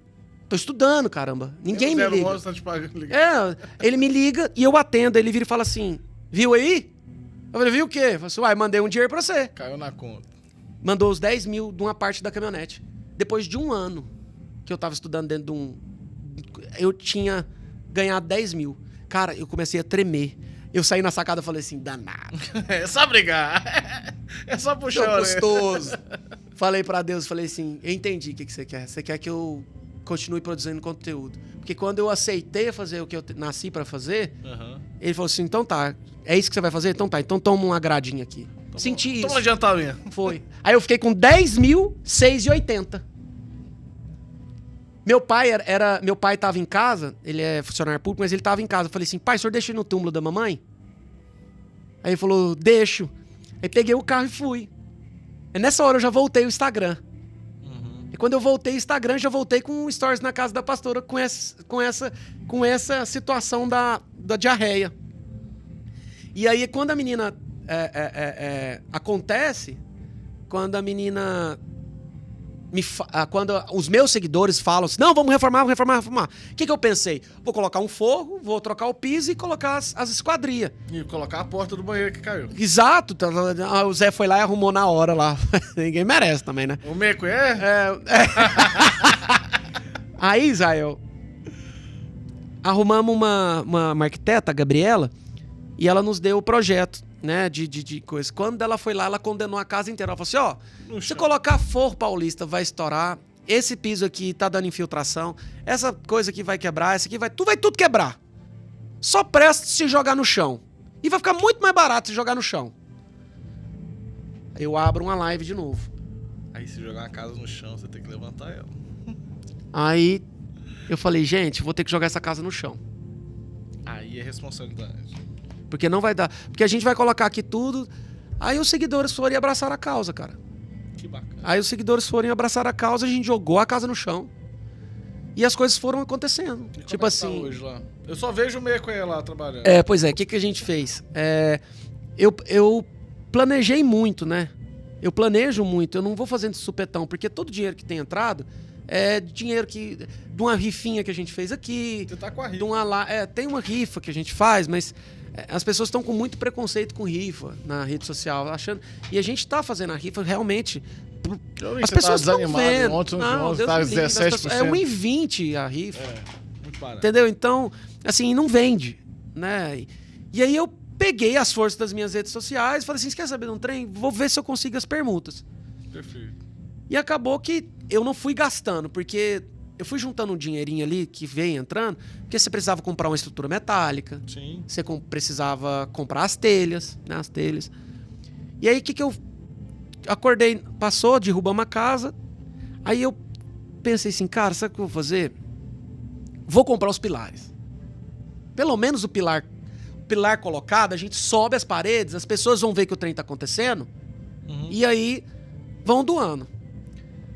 S2: Tô estudando, caramba. Ninguém me liga.
S1: Tá te pagando,
S2: ele me liga e eu atendo. Ele vira e fala assim, viu aí? Eu falei, viu o quê? Eu falei assim, mandei um dinheiro pra você.
S1: Caiu na conta.
S2: Mandou os 10 mil de uma parte da caminhonete. Depois de um ano que eu tava estudando dentro de um... Eu tinha ganhado 10 mil. Cara, eu comecei a tremer. Eu saí na sacada e falei assim, danado.
S1: É só brigar. É só puxar.
S2: Tô gostoso. Falei pra Deus, falei assim, eu entendi o que você quer. Você quer que eu continue produzindo conteúdo. Porque quando eu aceitei fazer o que eu nasci pra fazer, ele falou assim, então tá, é isso que você vai fazer? Então tá, então toma uma gradinha aqui. Senti isso.
S1: Toma um adiantamento.
S2: Foi. Aí eu fiquei com 10.680. Meu pai tava em casa, ele é funcionário público, mas ele tava em casa. Eu falei assim, pai, o senhor deixa eu ir no túmulo da mamãe? Aí ele falou, deixo. Aí peguei o carro e fui. E nessa hora eu já voltei o Instagram. E quando eu voltei o Instagram, já voltei com stories na casa da pastora com essa situação da diarreia. E aí quando a menina acontece, quando a menina... quando os meus seguidores falam assim, não, vamos reformar. O que eu pensei? Vou colocar um forro, vou trocar o piso e colocar as esquadrias.
S1: E colocar a porta do banheiro que caiu.
S2: Exato. O Zé foi lá e arrumou na hora lá. Ninguém merece também, né?
S1: O Meco
S2: Aí, Israel, arrumamos uma arquiteta, a Gabriela, E ela nos deu o projeto, né, de coisa. Quando ela foi lá, ela condenou a casa inteira. Ela falou assim, se colocar forro paulista, vai estourar. Esse piso aqui tá dando infiltração. Essa coisa aqui vai quebrar. Essa aqui vai tudo quebrar. Só presta se jogar no chão. E vai ficar muito mais barato se jogar no chão. Aí eu abro uma live de novo.
S1: Aí se jogar uma casa no chão, você tem que levantar ela.
S2: Aí eu falei, gente, vou ter que jogar essa casa no chão.
S1: Aí é responsabilidade.
S2: Porque não vai dar. Porque a gente vai colocar aqui tudo. Aí os seguidores foram e abraçaram a causa, cara.
S1: Que bacana.
S2: Aí os seguidores foram e abraçaram a causa, a gente jogou a casa no chão. E as coisas foram acontecendo.
S1: E
S2: tipo
S1: como
S2: assim.
S1: tá hoje lá? Eu só vejo o Meco aí lá trabalhando.
S2: Pois é, o que a gente fez? Eu planejei muito, né? Eu planejo muito, eu não vou fazendo supetão, porque todo dinheiro que tem entrado é dinheiro de uma rifinha que a gente fez aqui.
S1: Você tá com a rifa.
S2: De uma, tem uma rifa que a gente faz, mas as pessoas estão com muito preconceito com rifa na rede social, achando. E a gente tá fazendo a rifa realmente. As pessoas estão vendo.
S1: Ontem
S2: não, Deus
S1: tá
S2: me livre,
S1: 17%.
S2: é 1,20 a rifa.
S1: Muito barato.
S2: Entendeu? Então, assim, não vende, né? E aí eu peguei as forças das minhas redes sociais e falei assim, você quer saber de um trem? Vou ver se eu consigo as permutas.
S1: Perfeito.
S2: E acabou que eu não fui gastando, porque eu fui juntando um dinheirinho ali que veio entrando, porque você precisava comprar uma estrutura metálica.
S1: Sim.
S2: Você precisava comprar as telhas, né? As telhas. E aí, o que eu acordei? Passou, derrubamos a casa. Aí eu pensei assim, cara, sabe o que eu vou fazer? Vou comprar os pilares. Pelo menos o pilar colocado, a gente sobe as paredes, as pessoas vão ver que o trem tá acontecendo, e aí vão doando.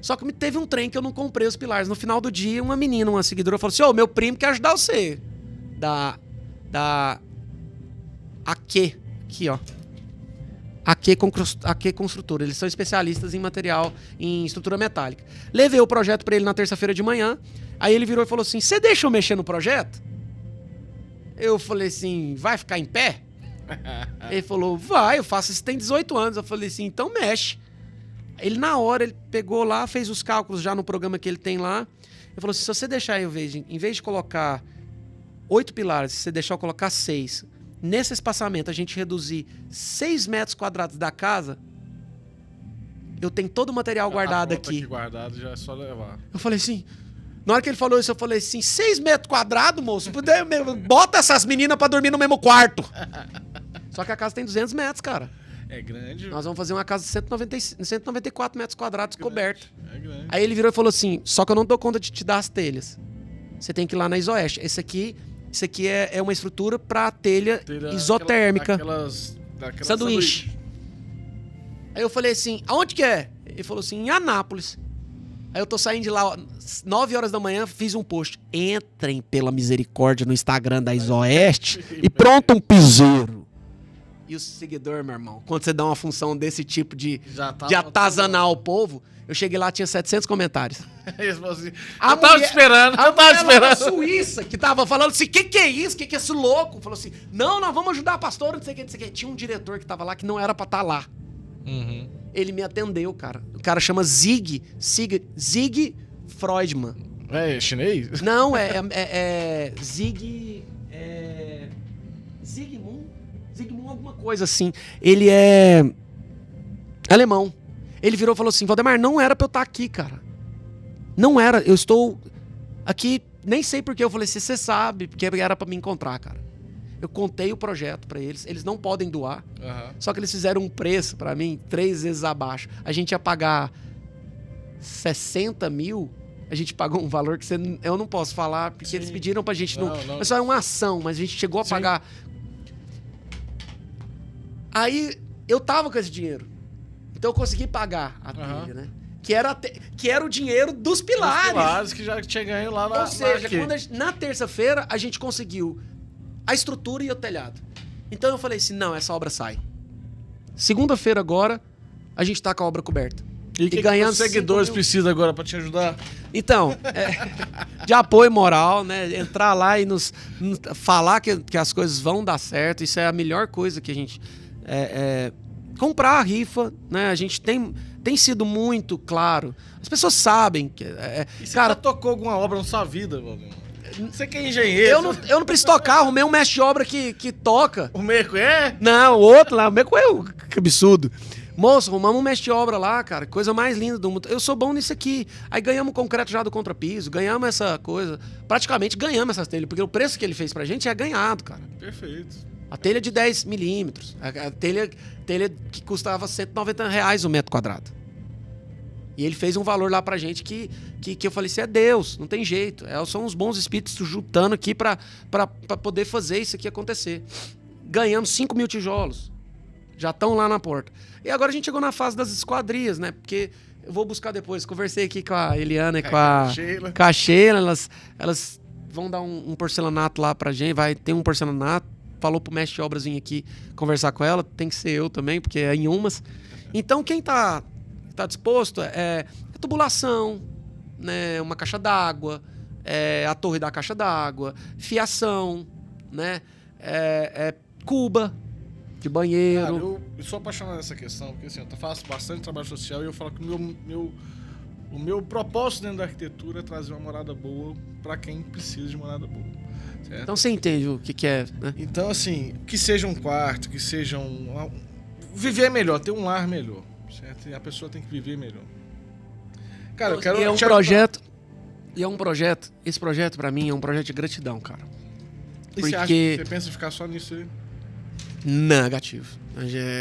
S2: Só que teve um trem que eu não comprei os pilares. No final do dia, uma menina, uma seguidora, falou assim, meu primo quer ajudar você. Da AQ, aqui, ó. AQ Construtora. Eles são especialistas em material, em estrutura metálica. Levei o projeto pra ele na terça-feira de manhã. Aí ele virou e falou assim, você deixa eu mexer no projeto? Eu falei assim, vai ficar em pé? Ele falou, vai, eu faço isso tem 18 anos. Eu falei assim, então mexe. Ele na hora, ele pegou lá, fez os cálculos já no programa que ele tem lá. Ele falou assim, se você deixar em vez de colocar 8 pilares, se você deixar eu colocar 6, nesse espaçamento a gente reduzir 6 metros quadrados da casa, eu tenho todo o material guardado aqui.
S1: Guardado, já é só levar.
S2: Eu falei assim, na hora que ele falou isso, eu falei assim, 6 metros quadrados, moço, bota essas meninas pra dormir no mesmo quarto. Só que a casa tem 200 metros, cara.
S1: É grande.
S2: Nós vamos fazer uma casa de 194 metros quadrados coberta.
S1: É grande.
S2: Aí ele virou e falou assim, só que eu não dou conta de te dar as telhas. Você tem que ir lá na Isoeste. Isso aqui é uma estrutura pra telha isotérmica.
S1: Daquelas
S2: sanduíche. Aí eu falei assim, aonde que é? Ele falou assim, em Anápolis. Aí eu tô saindo de lá, 9 horas da manhã, fiz um post. Entrem pela misericórdia no Instagram da Isoeste e pronto um piseiro. E o seguidor, meu irmão, quando você dá uma função desse tipo de atazanar o povo, eu cheguei lá, tinha 700 comentários.
S1: Eles falaram assim, eu tava esperando.
S2: A Suíça, que tava falando assim, que é isso? Que é esse louco? Falou assim, não, nós vamos ajudar a pastora, não sei o que, não sei o que. Tinha um diretor que tava lá que não era pra estar lá. Ele me atendeu, cara. O cara chama Zig Freudman.
S1: É chinês?
S2: Não, Zigmund alguma coisa assim. Ele é alemão. Ele virou e falou assim, Valdemar, não era pra eu estar aqui, cara. Não era, eu estou aqui, nem sei porquê. Eu falei, se você sabe, porque era pra me encontrar, cara. Eu contei o projeto pra eles, eles não podem doar. Só que eles fizeram um preço pra mim 3 vezes abaixo. A gente ia pagar 60 mil, a gente pagou um valor que eu não posso falar, porque eles pediram pra gente não. Mas só é uma ação, mas a gente chegou a pagar. Aí eu tava com esse dinheiro. Então eu consegui pagar a telha, né? Que era o dinheiro dos pilares.
S1: Os pilares que já tinha ganho lá na.
S2: Ou seja, na terça-feira a gente conseguiu a estrutura e o telhado. Então eu falei assim, não, essa obra sai. Segunda-feira agora, a gente tá com a obra coberta.
S1: E ganhando os seguidores precisam agora pra te ajudar?
S2: Então, de apoio moral, né? Entrar lá e nos falar que as coisas vão dar certo. Isso é a melhor coisa que a gente... comprar a rifa, né? A gente tem sido muito claro. As pessoas sabem que...
S1: E você já tocou alguma obra na sua vida, Valdemar? Você que é engenheiro.
S2: Eu não preciso tocar, arrumei um mestre de obra que toca.
S1: O Meco é?
S2: Não, o outro lá, o Meco é que absurdo. Moço, arrumamos um mestre de obra lá, cara. Coisa mais linda do mundo. Eu sou bom nisso aqui. Aí ganhamos o concreto já do contrapiso, ganhamos essa coisa. Praticamente ganhamos essas telhas, porque o preço que ele fez pra gente é ganhado, cara.
S1: Perfeito.
S2: A telha de 10 milímetros. A telha que custava R$190 o metro quadrado. E ele fez um valor lá pra gente que eu falei, isso é Deus, não tem jeito. São os bons espíritos juntando aqui pra poder fazer isso aqui acontecer. Ganhamos 5 mil tijolos. Já estão lá na porta. E agora a gente chegou na fase das esquadrias, né? Porque eu vou buscar depois. Conversei aqui com a Eliana e com a Sheila. Elas vão dar um porcelanato lá pra gente. Tem um porcelanato. Falou pro mestre de obras vir aqui conversar com ela. Tem que ser eu também, porque é em umas. Então quem tá disposto é tubulação, né? Uma caixa d'água, a torre da caixa d'água, fiação, né? Cuba de banheiro.
S1: Cara, eu sou apaixonado nessa questão, porque assim, eu faço bastante trabalho social e eu falo que o meu propósito dentro da arquitetura é trazer uma morada boa para quem precisa de morada boa. Certo?
S2: Então você entende o que é, né?
S1: Então, assim, que seja um quarto, que seja viver melhor, ter um lar melhor, certo? E a pessoa tem que viver melhor. Cara, eu quero...
S2: E é um projeto, esse projeto pra mim é um projeto de gratidão, cara.
S1: E você acha que você pensa em ficar só nisso aí?
S2: Negativo.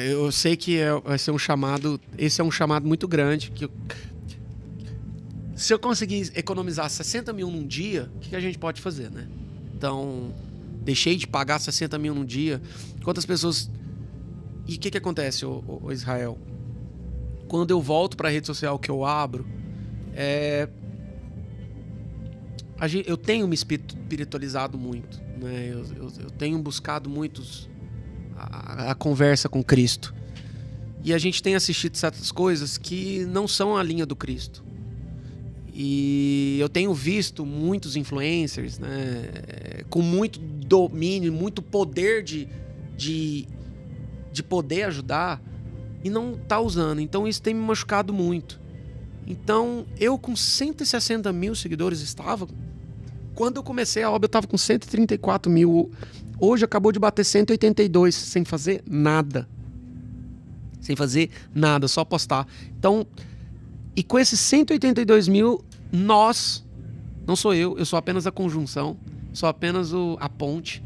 S2: Eu sei que vai ser esse é um chamado muito grande, se eu conseguir economizar 60 mil num dia, o que a gente pode fazer, né? Então, deixei de pagar 60 mil num dia. Quantas pessoas... E o que acontece, ô Israel? Quando eu volto para a rede social que eu abro, eu tenho me espiritualizado muito, né? Eu tenho buscado muito a conversa com Cristo. E a gente tem assistido certas coisas que não são a linha do Cristo. E eu tenho visto muitos influencers, né, com muito domínio, muito poder de poder ajudar e não tá usando. Então isso tem me machucado muito. Então eu com 160 mil seguidores quando eu comecei a obra eu estava com 134 mil. Hoje acabou de bater 182 sem fazer nada. Sem fazer nada, só postar. Então, e com esses 182 mil, não sou eu sou apenas a conjunção, sou apenas a ponte.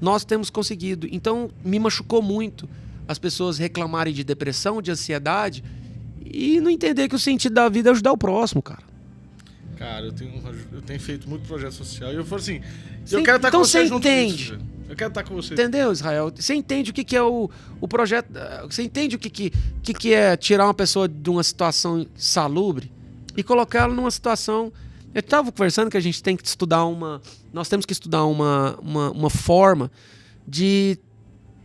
S2: Nós temos conseguido. Então, me machucou muito as pessoas reclamarem de depressão, de ansiedade e não entender que o sentido da vida é ajudar o próximo, cara.
S1: Cara, eu tenho feito muito projeto social e eu falo assim, eu quero estar com você junto nisso. Eu quero estar com você.
S2: Entendeu, Israel? Você entende o que é o projeto? Você entende o que é tirar uma pessoa de uma situação insalubre e colocá-la numa situação... Eu estava conversando que a gente tem que estudar nós temos que estudar uma forma de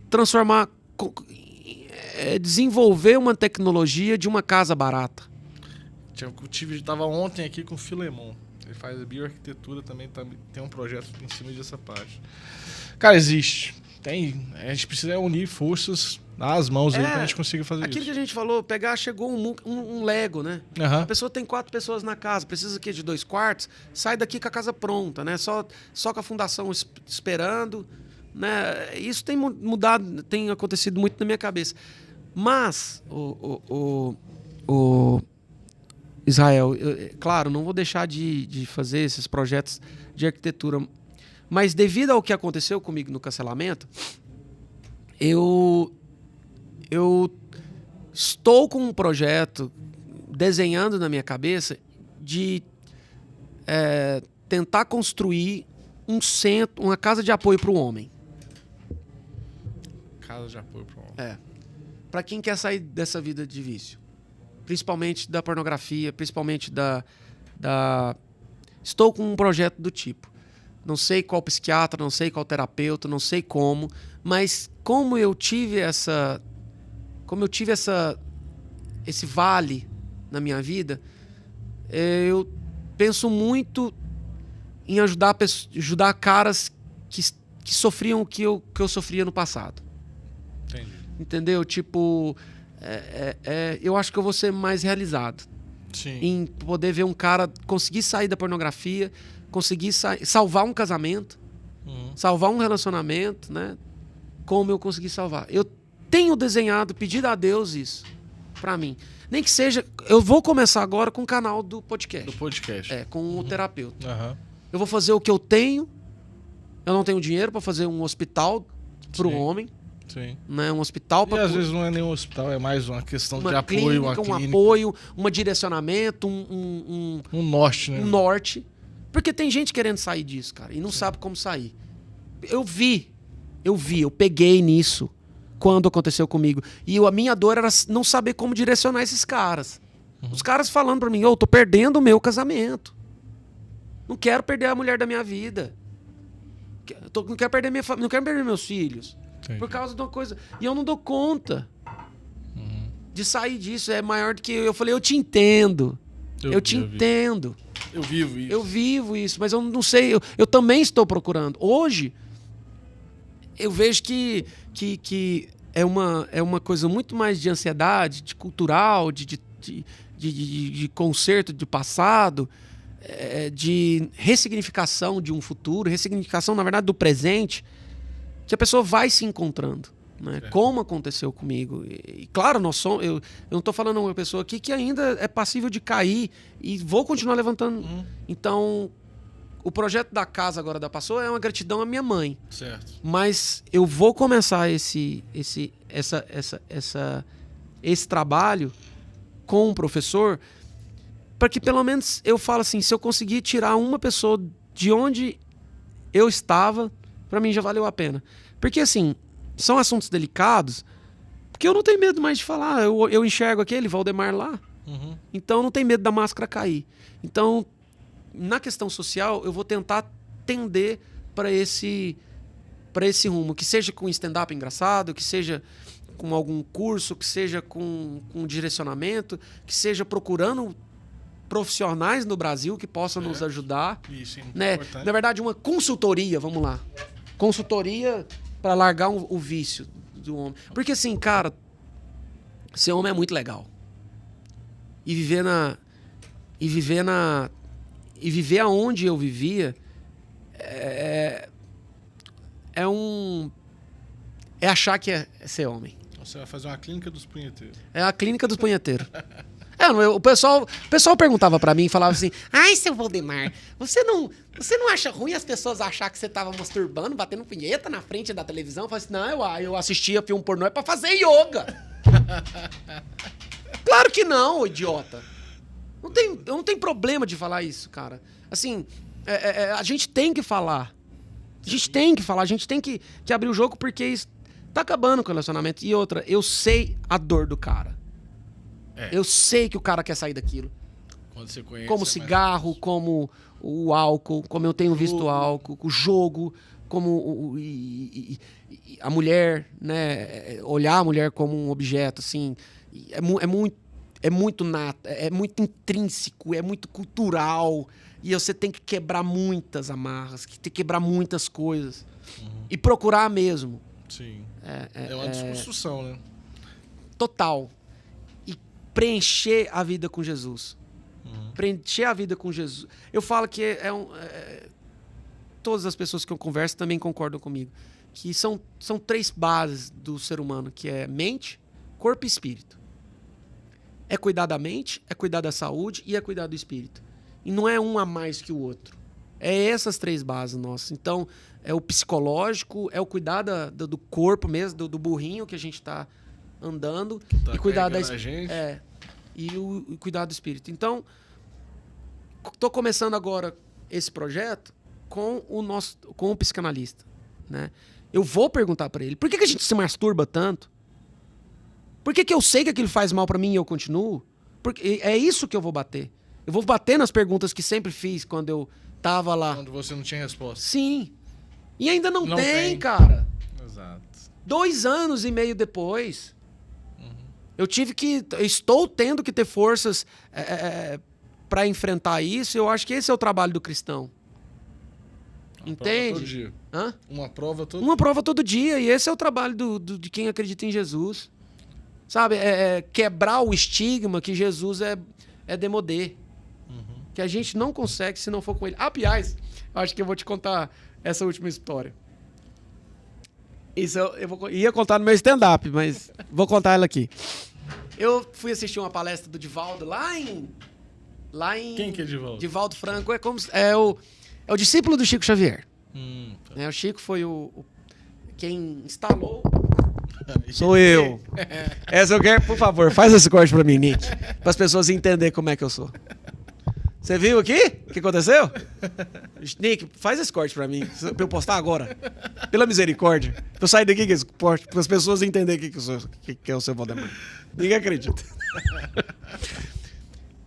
S2: transformar, desenvolver uma tecnologia de uma casa barata.
S1: Estava ontem aqui com o Filemon. Ele faz a bioarquitetura também, tem um projeto em cima dessa parte. Cara, existe. A gente precisa unir forças nas mãos aí pra gente conseguir fazer
S2: aquilo
S1: isso.
S2: Que a gente falou, chegou um Lego, né?
S1: Uhum.
S2: A pessoa tem 4 pessoas na casa, precisa aqui de 2 quartos, sai daqui com a casa pronta, né? Só com a fundação esperando, né? Isso tem mudado, tem acontecido muito na minha cabeça. Mas, Israel, claro, não vou deixar de fazer esses projetos de arquitetura, mas devido ao que aconteceu comigo no cancelamento, eu estou com um projeto desenhando na minha cabeça de tentar construir um centro, uma casa de apoio para o homem.
S1: Casa de apoio para o homem.
S2: Para quem quer sair dessa vida de vício. Principalmente da pornografia, principalmente Estou com um projeto do tipo. Não sei qual psiquiatra, não sei qual terapeuta, não sei como, mas como eu tive esse vale na minha vida, eu penso muito em ajudar caras que sofriam o que eu sofria no passado.
S1: Entendi.
S2: Entendeu? Tipo, eu acho que eu vou ser mais realizado.
S1: Sim.
S2: Em poder ver um cara conseguir sair da pornografia, conseguir salvar um casamento, salvar um relacionamento, né? Como eu consegui salvar. Eu tenho desenhado, pedido a Deus isso pra mim. Nem que seja... Eu vou começar agora com o canal do podcast.
S1: Do podcast.
S2: Com o terapeuta.
S1: Uhum.
S2: Eu vou fazer o que eu tenho. Eu não tenho dinheiro pra fazer um hospital pro homem.
S1: Sim.
S2: Né? Um hospital
S1: E às vezes não é nenhum hospital, é mais uma questão de apoio,
S2: clínica, um apoio, um direcionamento, um
S1: norte, né?
S2: Um norte. Porque tem gente querendo sair disso, cara, e não sabe como sair. Eu peguei nisso quando aconteceu comigo. E a minha dor era não saber como direcionar esses caras. Os caras falando pra mim, eu tô perdendo o meu casamento. Não quero perder a mulher da minha vida. Não quero perder minha família, não quero perder meus filhos.
S1: Entendi.
S2: Por causa de uma coisa. E eu não dou conta de sair disso. É maior do que eu. Eu falei, eu te entendo. Eu te entendo.
S1: Eu vivo isso.
S2: Eu vivo isso, mas eu não sei. Eu também estou procurando. Hoje, eu vejo que é uma coisa muito mais de ansiedade, de cultural, de conserto de passado, de ressignificação de um futuro, ressignificação, na verdade, do presente, que a pessoa vai se encontrando. Né? Como aconteceu comigo. E claro, eu não estou falando uma pessoa aqui que ainda é passível de cair e vou continuar levantando. Então, o projeto da casa agora da Passou é uma gratidão à minha mãe.
S1: Certo.
S2: Mas eu vou começar esse trabalho com um professor para que pelo menos eu falo assim, se eu conseguir tirar uma pessoa de onde eu estava, para mim já valeu a pena. Porque assim, são assuntos delicados, porque eu não tenho medo mais de falar. Eu enxergo aquele Valdemar lá, então não tenho medo da máscara cair. Então, na questão social, eu vou tentar tender para esse rumo, que seja com stand-up engraçado, que seja com algum curso, que seja com direcionamento, que seja procurando profissionais no Brasil que possam nos ajudar.
S1: Isso é
S2: né?
S1: importante.
S2: Na verdade, uma consultoria, vamos lá. Consultoria para largar o vício do homem. Porque assim, cara, ser homem é muito legal. E viver aonde eu vivia é achar que é ser homem.
S1: Você vai fazer uma clínica dos punheteiros.
S2: É a clínica dos punheteiros. O pessoal perguntava pra mim e falava assim: ai, seu Valdemar, você não acha ruim as pessoas achar que você tava masturbando, batendo punheta na frente da televisão? Eu falei assim: não, eu assistia filme pornô pra fazer yoga. Claro que não, idiota. Não tem problema de falar isso, cara. Assim, a gente tem que falar. A gente tem que abrir o jogo porque isso tá acabando com o relacionamento. E outra, eu sei a dor do cara. Eu sei que o cara quer sair daquilo.
S1: Quando você conhece,
S2: como o cigarro, como o álcool, como eu tenho visto o álcool, o jogo, como a mulher, né? Olhar a mulher como um objeto, assim, é muito nato, é muito intrínseco, é muito cultural. E você tem que quebrar muitas amarras, tem que quebrar muitas coisas. E procurar mesmo.
S1: Sim. É uma desconstrução, né?
S2: Total. E preencher a vida com Jesus. Preencher a vida com Jesus. Eu falo que todas as pessoas que eu converso também concordam comigo. Que são 3 bases do ser humano, que é mente, corpo e espírito. É cuidar da mente, é cuidar da saúde e é cuidar do espírito. E não é um a mais que o outro. É essas 3 bases nossas. Então, é o psicológico, é o cuidar do corpo mesmo, do burrinho que a gente está andando.
S1: Tá,
S2: e cuidar da
S1: gente.
S2: E cuidar do espírito. Então, estou começando agora esse projeto com o psicanalista. Né? Eu vou perguntar para ele, por que a gente se masturba tanto? Por que eu sei que aquilo faz mal para mim e eu continuo? Porque é isso que eu vou bater. Eu vou bater nas perguntas que sempre fiz quando eu tava lá.
S1: Quando você não tinha resposta.
S2: Sim. E ainda não tem, cara.
S1: Exato.
S2: 2 anos e meio depois, estou tendo que ter forças para enfrentar isso. Eu acho que esse é o trabalho do cristão. Entende?
S1: Prova todo dia.
S2: Hã?
S1: Uma prova todo
S2: Uma prova todo dia. E esse é o trabalho de quem acredita em Jesus. Sabe? Quebrar o estigma que Jesus é demodê. que a gente não consegue se não for com ele. Aliás, acho que eu vou te contar essa última história. Isso ia contar no meu stand-up, mas vou contar ela aqui. Eu fui assistir uma palestra do Divaldo lá em...
S1: Quem que é Divaldo?
S2: Divaldo Franco é o discípulo do Chico Xavier.
S1: Tá.
S2: O Chico foi quem instalou... Sou eu. Essa eu quero, por favor, faz esse corte pra mim, Nick. Para as pessoas entenderem como é que eu sou. Você viu aqui? O que aconteceu? Nick, faz esse corte pra mim, pra eu postar agora. Pela misericórdia. Pra eu sair daqui com esse corte, para as pessoas entenderem que é o seu Valdemar. Ninguém acredita.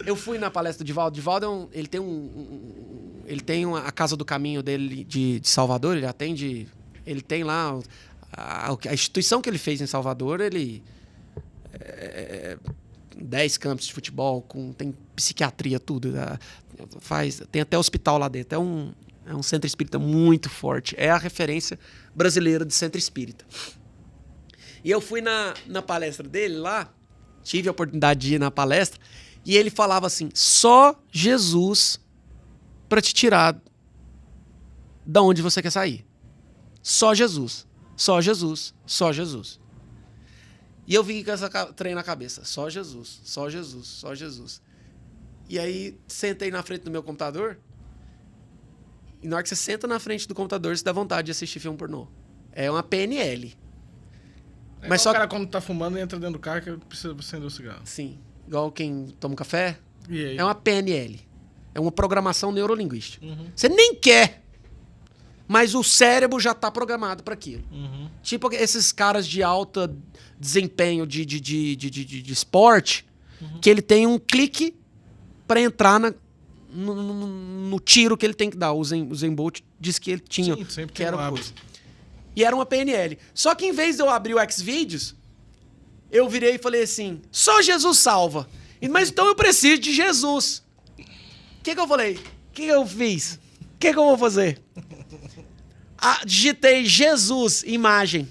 S2: Eu fui na palestra do Divaldo. Divaldo ele tem a Casa do Caminho dele de Salvador, ele atende... Ele tem lá... A instituição que ele fez em Salvador, 10 campos de futebol, tem psiquiatria, tudo. Tem até hospital lá dentro. É um centro espírita muito forte. É a referência brasileira de centro espírita. E eu fui na palestra dele lá, tive a oportunidade de ir na palestra, e ele falava assim, só Jesus para te tirar da onde você quer sair. Só Jesus. Só Jesus, só Jesus. E eu vim com essa trem na cabeça. Só Jesus, só Jesus, só Jesus. E aí, sentei na frente do meu computador. E na hora que você senta na frente do computador, você dá vontade de assistir filme pornô. É uma PNL.
S1: Mas só o cara, quando tá fumando, entra dentro do carro que precisa acender o cigarro.
S2: Sim. Igual quem toma um café.
S1: E aí?
S2: É uma PNL. É uma programação neurolinguística. Você nem quer. Mas o cérebro já está programado para aquilo. Tipo esses caras de alto desempenho de esporte, que ele tem um clique para entrar no tiro que ele tem que dar. O Usain Bolt disse que ele tinha.
S1: Sim, sempre
S2: que era uma
S1: hábito.
S2: coisa. E era uma PNL. Só que em vez de eu abrir o Xvideos, eu virei e falei assim, só Jesus salva. Mas então eu preciso de Jesus. O que eu falei? O que eu fiz? O que eu vou fazer? Digitei Jesus imagem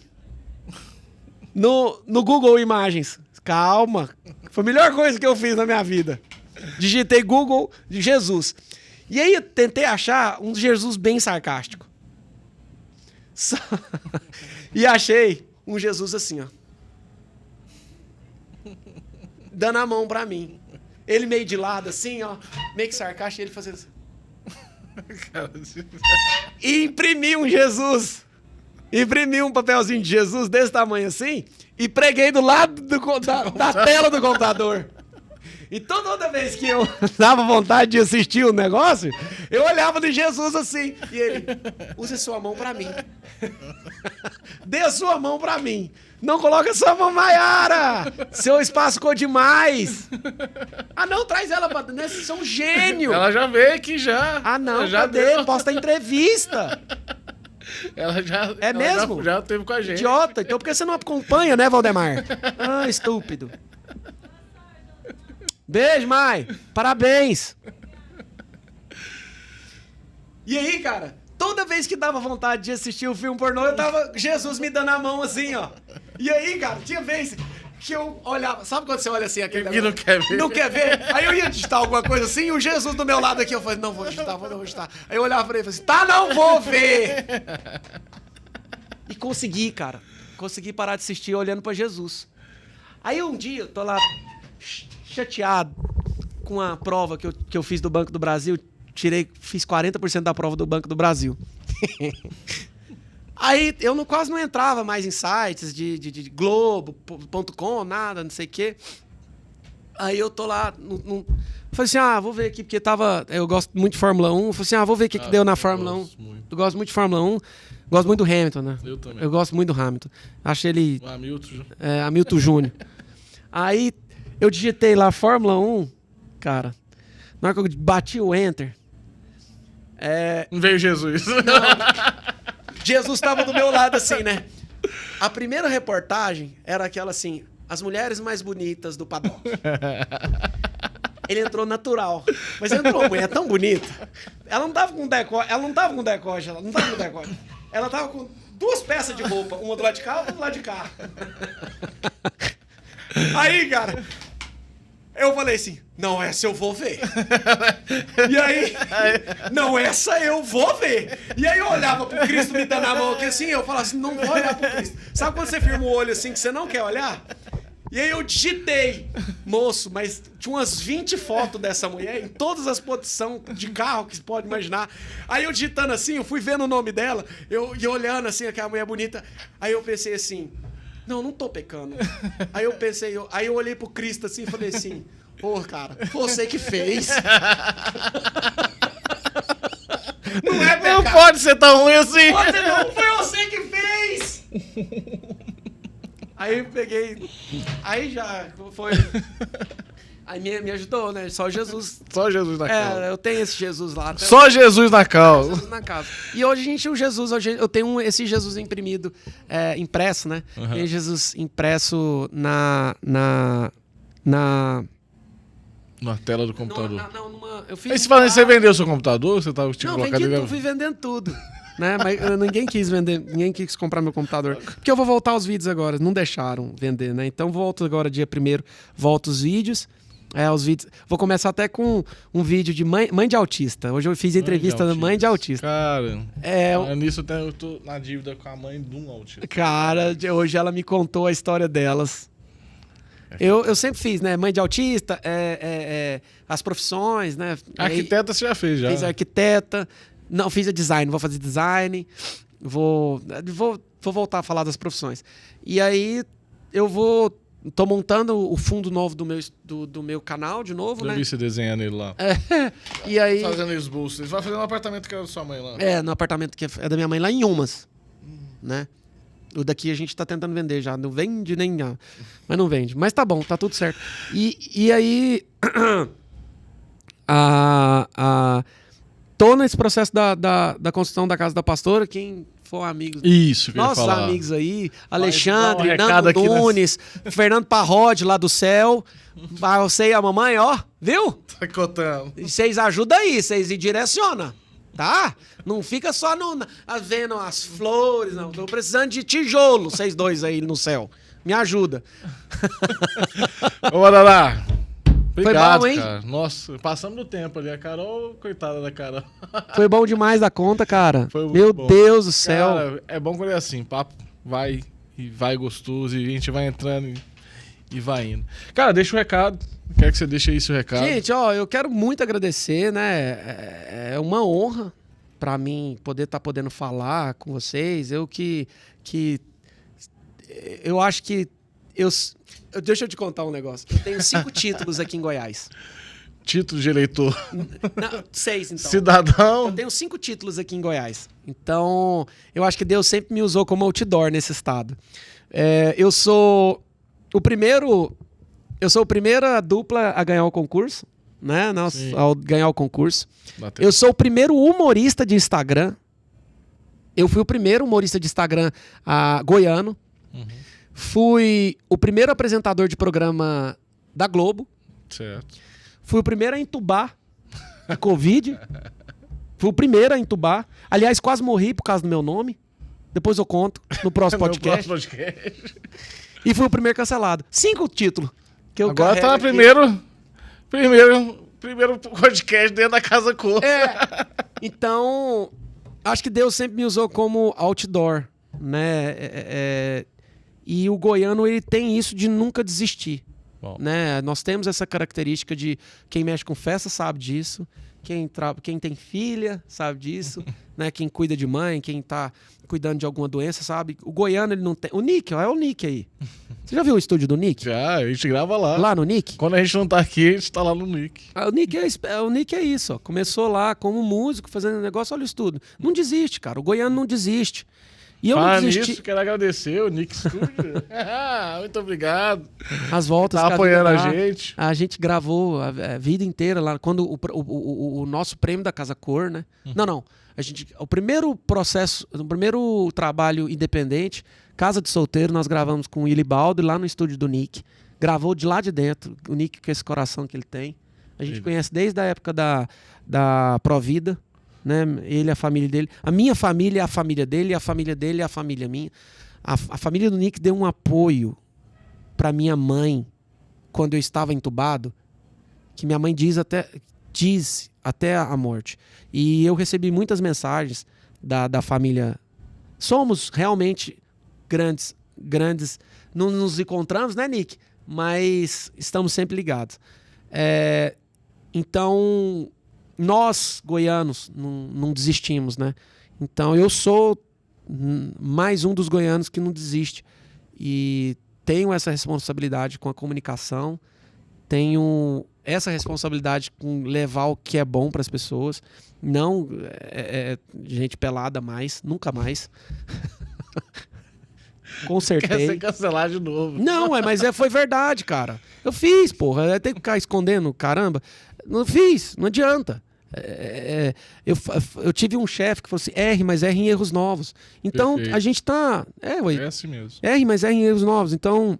S2: no Google Imagens. Calma. Foi a melhor coisa que eu fiz na minha vida. Digitei Google Jesus. E aí eu tentei achar um Jesus bem sarcástico. E achei um Jesus assim, ó. Dando a mão pra mim. Ele meio de lado assim, ó. Meio que sarcástico. E ele fazendo assim. E imprimi um Jesus. Imprimi um papelzinho de Jesus desse tamanho assim e preguei do lado da tela do computador. Então toda vez que eu dava vontade de assistir o negócio, eu olhava de Jesus assim. E ele, use sua mão pra mim. Dê a sua mão pra mim. Não coloca sua mão, Maiara! Seu espaço ficou demais! Ah, não, traz ela pra dentro. Você é um gênio!
S1: Ela já veio aqui já.
S2: Ah, não,
S1: ela já
S2: cadê?
S1: deu.
S2: Posta entrevista.
S1: Ela já.
S2: É mesmo?
S1: Já teve com a gente.
S2: Idiota. Então por que você não acompanha, né, Valdemar? Ah, estúpido. Beijo, Mai. Parabéns. E aí, cara? Toda vez que dava vontade de assistir o filme pornô, eu tava Jesus me dando a mão assim, ó. E aí, cara, tinha vez que eu olhava... Sabe quando você olha assim, aquele
S1: Que não quer ver.
S2: Não quer ver? Aí eu ia digitar alguma coisa assim e o Jesus do meu lado aqui, eu falei, não vou digitar, não vou digitar. Aí eu olhava pra ele e falei assim, tá, não vou ver. E consegui, cara. Consegui parar de assistir olhando pra Jesus. Aí um dia, eu tô lá chateado com a prova que eu fiz do Banco do Brasil. Fiz 40% da prova do Banco do Brasil. Aí eu quase não entrava mais em sites de Globo.com, nada, não sei o quê. Aí eu tô lá, falei assim, vou ver aqui, porque eu gosto muito de Fórmula 1. Falei assim, vou ver o que deu na Fórmula 1. Eu gosto muito de Fórmula 1. Gosto muito do Hamilton, né?
S1: Eu também.
S2: Eu gosto muito do Hamilton. Acho ele...
S1: Hamilton
S2: Júnior. Aí eu digitei lá Fórmula 1, cara. Na hora que eu bati o Enter...
S1: Não veio Jesus.
S2: Não. Jesus estava do meu lado assim, né? A primeira reportagem era aquela assim, as mulheres mais bonitas do paddock. Ele entrou natural. Mas ele entrou uma mulher tão bonita. Ela não tava com decote. Ela tava com 2 peças de roupa. Uma do lado de cá, outra do lado de cá. Aí, cara... Eu falei assim, não, essa eu vou ver. E aí, não, essa eu vou ver. E aí eu olhava pro Cristo me dando a mão aqui assim, eu falava assim, não vou olhar pro Cristo. Sabe quando você firma o olho assim que você não quer olhar? E aí eu digitei, moço, mas tinha umas 20 fotos dessa mulher em todas as posições de carro que você pode imaginar. Aí eu digitando assim, eu fui vendo o nome dela, e olhando assim, aquela mulher bonita. Aí eu pensei assim, não tô pecando. Aí eu pensei, aí eu olhei pro Cristo assim e falei assim, pô, cara, você que fez. Não é pecado.
S1: Não pode ser tão ruim assim.
S2: Não, foi você que fez. Aí eu peguei, aí já foi... Aí me ajudou, né? Só Jesus.
S1: Só Jesus na causa.
S2: Eu tenho esse Jesus lá.
S1: Só Jesus na causa.
S2: Jesus na casa. E hoje a gente, o Jesus, eu tenho esse Jesus imprimido, impresso, né?
S1: Uhum.
S2: Tem Jesus impresso na
S1: tela do computador.
S2: Eu fiz
S1: Aí você fala, você vendeu o seu computador? Você tava tipo,
S2: não, vendi tudo, fui vendendo tudo. Né? Mas ninguém quis vender, ninguém quis comprar meu computador. Porque eu vou voltar aos vídeos agora, não deixaram vender, né? Então volto agora dia 1º, volto os vídeos. Os vídeos. Vou começar até com um vídeo de mãe de autista. Hoje eu fiz entrevista da mãe de autista.
S1: Cara, nisso eu tô na dívida com a mãe de um autista.
S2: Cara, hoje ela me contou a história delas. Eu sempre fiz, né? Mãe de autista, as profissões, né?
S1: Arquiteta você já fez, já.
S2: Fiz arquiteta. Não, fiz design, vou fazer design. Vou voltar a falar das profissões. E aí tô montando o fundo novo do meu canal de novo, né?
S1: Eu vi você desenhando ele lá.
S2: E aí...
S1: Fazendo esboço. Você vai fazer no apartamento que é da sua mãe lá.
S2: No apartamento que é da minha mãe lá em Umas, né? O daqui a gente tá tentando vender já. Não vende nem... Mas não vende. Mas tá bom, tá tudo certo. E aí... Tô nesse processo da construção da casa da pastora. Quem for amigos...
S1: Isso, que eu ia
S2: nossos
S1: falar.
S2: amigos aí. Alexandre,
S1: recado
S2: Nando
S1: aqui
S2: Nunes, Fernando Parrode lá do céu. Você e a mamãe, ó. Viu?
S1: Tá cotando.
S2: Vocês ajudam aí, vocês direcionam. Tá? Não fica só vendo as flores, não. Tô precisando de tijolo, vocês dois aí no céu. Me ajuda.
S1: Ô, Madaná. Obrigado,
S2: bom, hein?
S1: cara. Nossa, passamos do tempo ali. A Carol, coitada da Carol.
S2: Foi bom demais da conta, cara.
S1: Foi muito
S2: Meu
S1: bom.
S2: Deus do céu.
S1: Cara, é bom quando é assim, papo vai gostoso e a gente vai entrando e vai indo. Cara, deixa o recado. Quero que você deixe aí seu recado.
S2: Gente, eu quero muito agradecer, né? É uma honra pra mim poder estar podendo falar com vocês. Eu acho que deixa eu te contar um negócio. Eu tenho 5 títulos aqui em Goiás.
S1: Título de eleitor.
S2: Não, 6, então.
S1: Cidadão.
S2: Eu tenho 5 títulos aqui em Goiás. Então, eu acho que Deus sempre me usou como outdoor nesse estado. Eu sou a primeira dupla a ganhar o concurso, né? Ao ganhar o concurso.
S1: Bateu.
S2: Eu sou o primeiro humorista de Instagram. Eu fui o primeiro humorista de Instagram goiano.
S1: Uhum.
S2: Fui o primeiro apresentador de programa da Globo.
S1: Certo.
S2: Fui o primeiro a entubar a Covid. Fui o primeiro a entubar. Aliás, quase morri por causa do meu nome. Depois eu conto no próximo podcast. E fui o primeiro cancelado. 5 títulos. Que eu
S1: agora tá na
S2: aqui.
S1: primeiro podcast dentro da Casa Cor.
S2: Então, acho que Deus sempre me usou como outdoor, né? E o goiano, ele tem isso de nunca desistir.
S1: Bom.
S2: Né? Nós temos essa característica de quem mexe com festa sabe disso, quem tem filha sabe disso, né? Quem cuida de mãe, quem tá cuidando de alguma doença sabe. O goiano, ele não tem... O Nick, é o Nick aí. Você já viu o estúdio do Nick?
S1: Já, a gente grava lá.
S2: Lá no Nick?
S1: Quando a gente não tá aqui, a gente tá lá no Nick.
S2: O Nick é isso, ó. Começou lá como músico, fazendo negócio, olha o estúdio. Não desiste, cara. O goiano não desiste. E eu não desisti.
S1: Nisso, quero agradecer o Nick Studio. Muito obrigado.
S2: As voltas.
S1: Tá apoiando a gente.
S2: A gente gravou a vida inteira lá. Quando o nosso prêmio da Casa Cor, né? Não. O primeiro processo, o primeiro trabalho independente, Casa de Solteiro, nós gravamos com o Ilibaldo lá no estúdio do Nick. Gravou de lá de dentro. O Nick com esse coração que ele tem. A gente conhece desde a época da Provida. Né? Ele, a família dele. A minha família é a família dele, e a família dele é a família minha. A família do Nick deu um apoio para minha mãe quando eu estava entubado que minha mãe diz até a morte. E eu recebi muitas mensagens da família. Somos realmente grandes. Não nos encontramos, né, Nick? Mas estamos sempre ligados. Então, nós, goianos, não desistimos, né? Então, eu sou mais um dos goianos que não desiste. E tenho essa responsabilidade com a comunicação, tenho essa responsabilidade com levar o que é bom para as pessoas. Não gente pelada mais, nunca mais. Consertei.
S1: Quer ser cancelar de novo.
S2: Não, mas foi verdade, cara. Eu fiz, porra. Eu tenho que ficar escondendo, caramba. Não fiz, não adianta. Eu tive um chefe que falou assim: erre, mas erre em erros novos. Então,
S1: Perfeito.
S2: a gente tá...
S1: É assim mesmo.
S2: Erre, mas erre em erros novos. Então,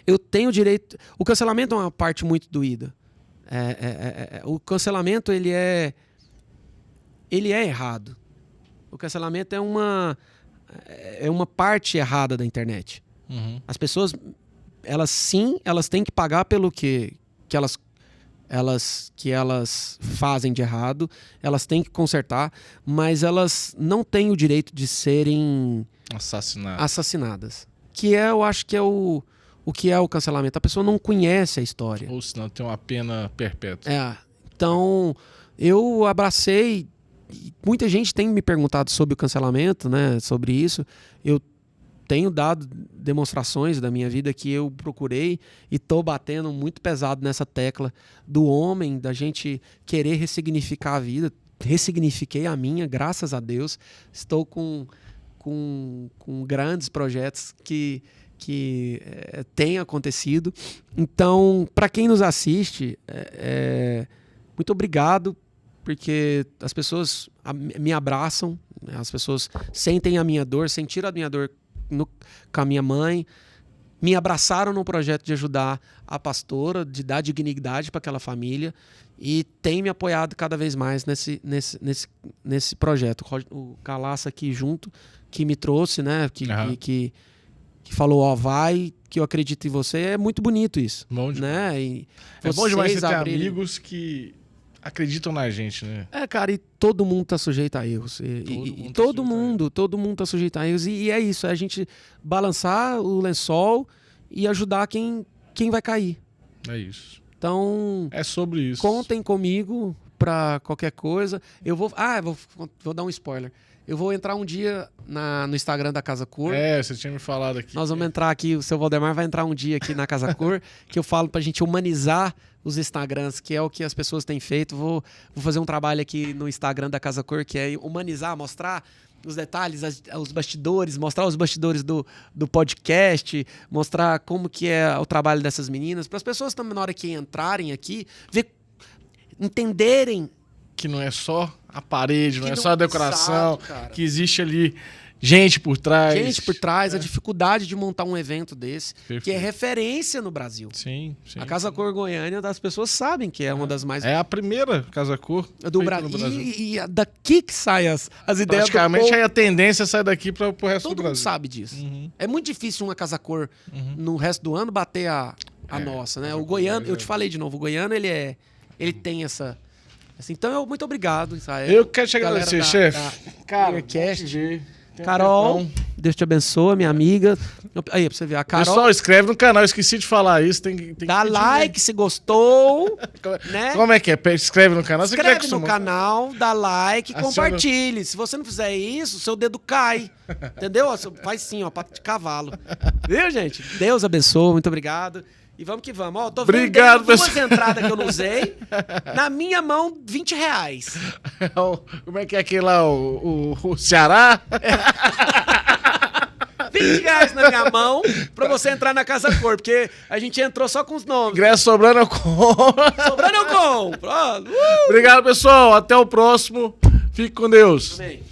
S2: eu tenho direito... O cancelamento é uma parte muito doída. O cancelamento, ele é errado. O cancelamento é uma parte errada da internet.
S1: Uhum.
S2: As pessoas, elas têm que pagar pelo que elas fazem de errado, elas têm que consertar, mas elas não têm o direito de serem assassinadas. Que eu acho que é o que é o cancelamento. A pessoa não conhece a história.
S1: Ou senão tem uma pena perpétua.
S2: Então, eu abracei. Muita gente tem me perguntado sobre o cancelamento, né? Sobre isso. Eu tenho dado demonstrações da minha vida que eu procurei e estou batendo muito pesado nessa tecla do homem, da gente querer ressignificar a vida. Ressignifiquei a minha, graças a Deus. Estou com grandes projetos que têm acontecido. Então, para quem nos assiste, muito obrigado, porque as pessoas me abraçam, as pessoas sentem a minha dor, sentiram a minha dor com a minha mãe, me abraçaram no projeto de ajudar a pastora, de dar dignidade para aquela família, e tem me apoiado cada vez mais nesse projeto. O Calaça aqui junto, que me trouxe, né? Que falou, vai, que eu acredito em você. É muito bonito isso.
S1: Bom demais.
S2: Né? E
S1: é bom demais você ter amigos que acreditam na gente, né?
S2: Cara, e todo mundo tá sujeito a erros. Todo mundo tá sujeito a erros. E é isso, é a gente balançar o lençol e ajudar quem vai cair.
S1: É isso.
S2: Então,
S1: é sobre isso.
S2: Contem comigo pra qualquer coisa. Eu vou dar um spoiler. Eu vou entrar um dia no Instagram da Casa Cor.
S1: Você tinha me falado aqui.
S2: Nós vamos entrar aqui, o seu Valdemar vai entrar um dia aqui na Casa Cor, que eu falo pra gente humanizar os Instagrams, que é o que as pessoas têm feito. Vou fazer um trabalho aqui no Instagram da Casa Cor, que é humanizar, mostrar os detalhes, os bastidores, mostrar os bastidores do podcast, mostrar como que é o trabalho dessas meninas, para as pessoas também, na hora que entrarem aqui, entenderem
S1: que não é só a parede, não é só a decoração,
S2: exato,
S1: que existe ali gente por trás.
S2: A dificuldade de montar um evento desse, Perfeito. Que é referência no Brasil.
S1: Sim.
S2: A Casa Cor Goiânia, as pessoas sabem que é uma das mais...
S1: É a primeira Casa Cor
S2: do Brasil. E daqui que saem as ideias.
S1: Praticamente aí a tendência é sair daqui para o resto do Brasil.
S2: Todo mundo sabe disso. Uhum. É muito difícil uma Casa Cor no resto do ano bater a nossa, né? O goiano, eu te falei de novo, o goiano ele tem essa... Assim, então, muito obrigado, Israel.
S1: Eu quero te agradecer, chefe.
S2: Cara, Carol, Deus te abençoe, minha amiga. Aí, pra você ver, a Carol...
S1: Pessoal, inscreve no canal, esqueci de falar isso. Tem
S2: dá like se gostou, né?
S1: Como é que é? Inscreve no canal.
S2: Inscreve no canal, dá like, compartilhe. Se você não fizer isso, seu dedo cai. Entendeu? Faz sim, ó, pato de cavalo. Viu, gente? Deus abençoe, muito obrigado. E vamos que vamos. Ó, tô vendo duas entradas que eu não usei. Na minha mão, R$20.
S1: Como é que é aquele lá, o Ceará?
S2: R$20 na minha mão pra você entrar na Casa Cor, porque a gente entrou só com os nomes.
S1: Ingresso sobrando eu compro.
S2: Sobrando eu compro.
S1: Obrigado, pessoal. Até o próximo. Fique com Deus.
S2: Amém.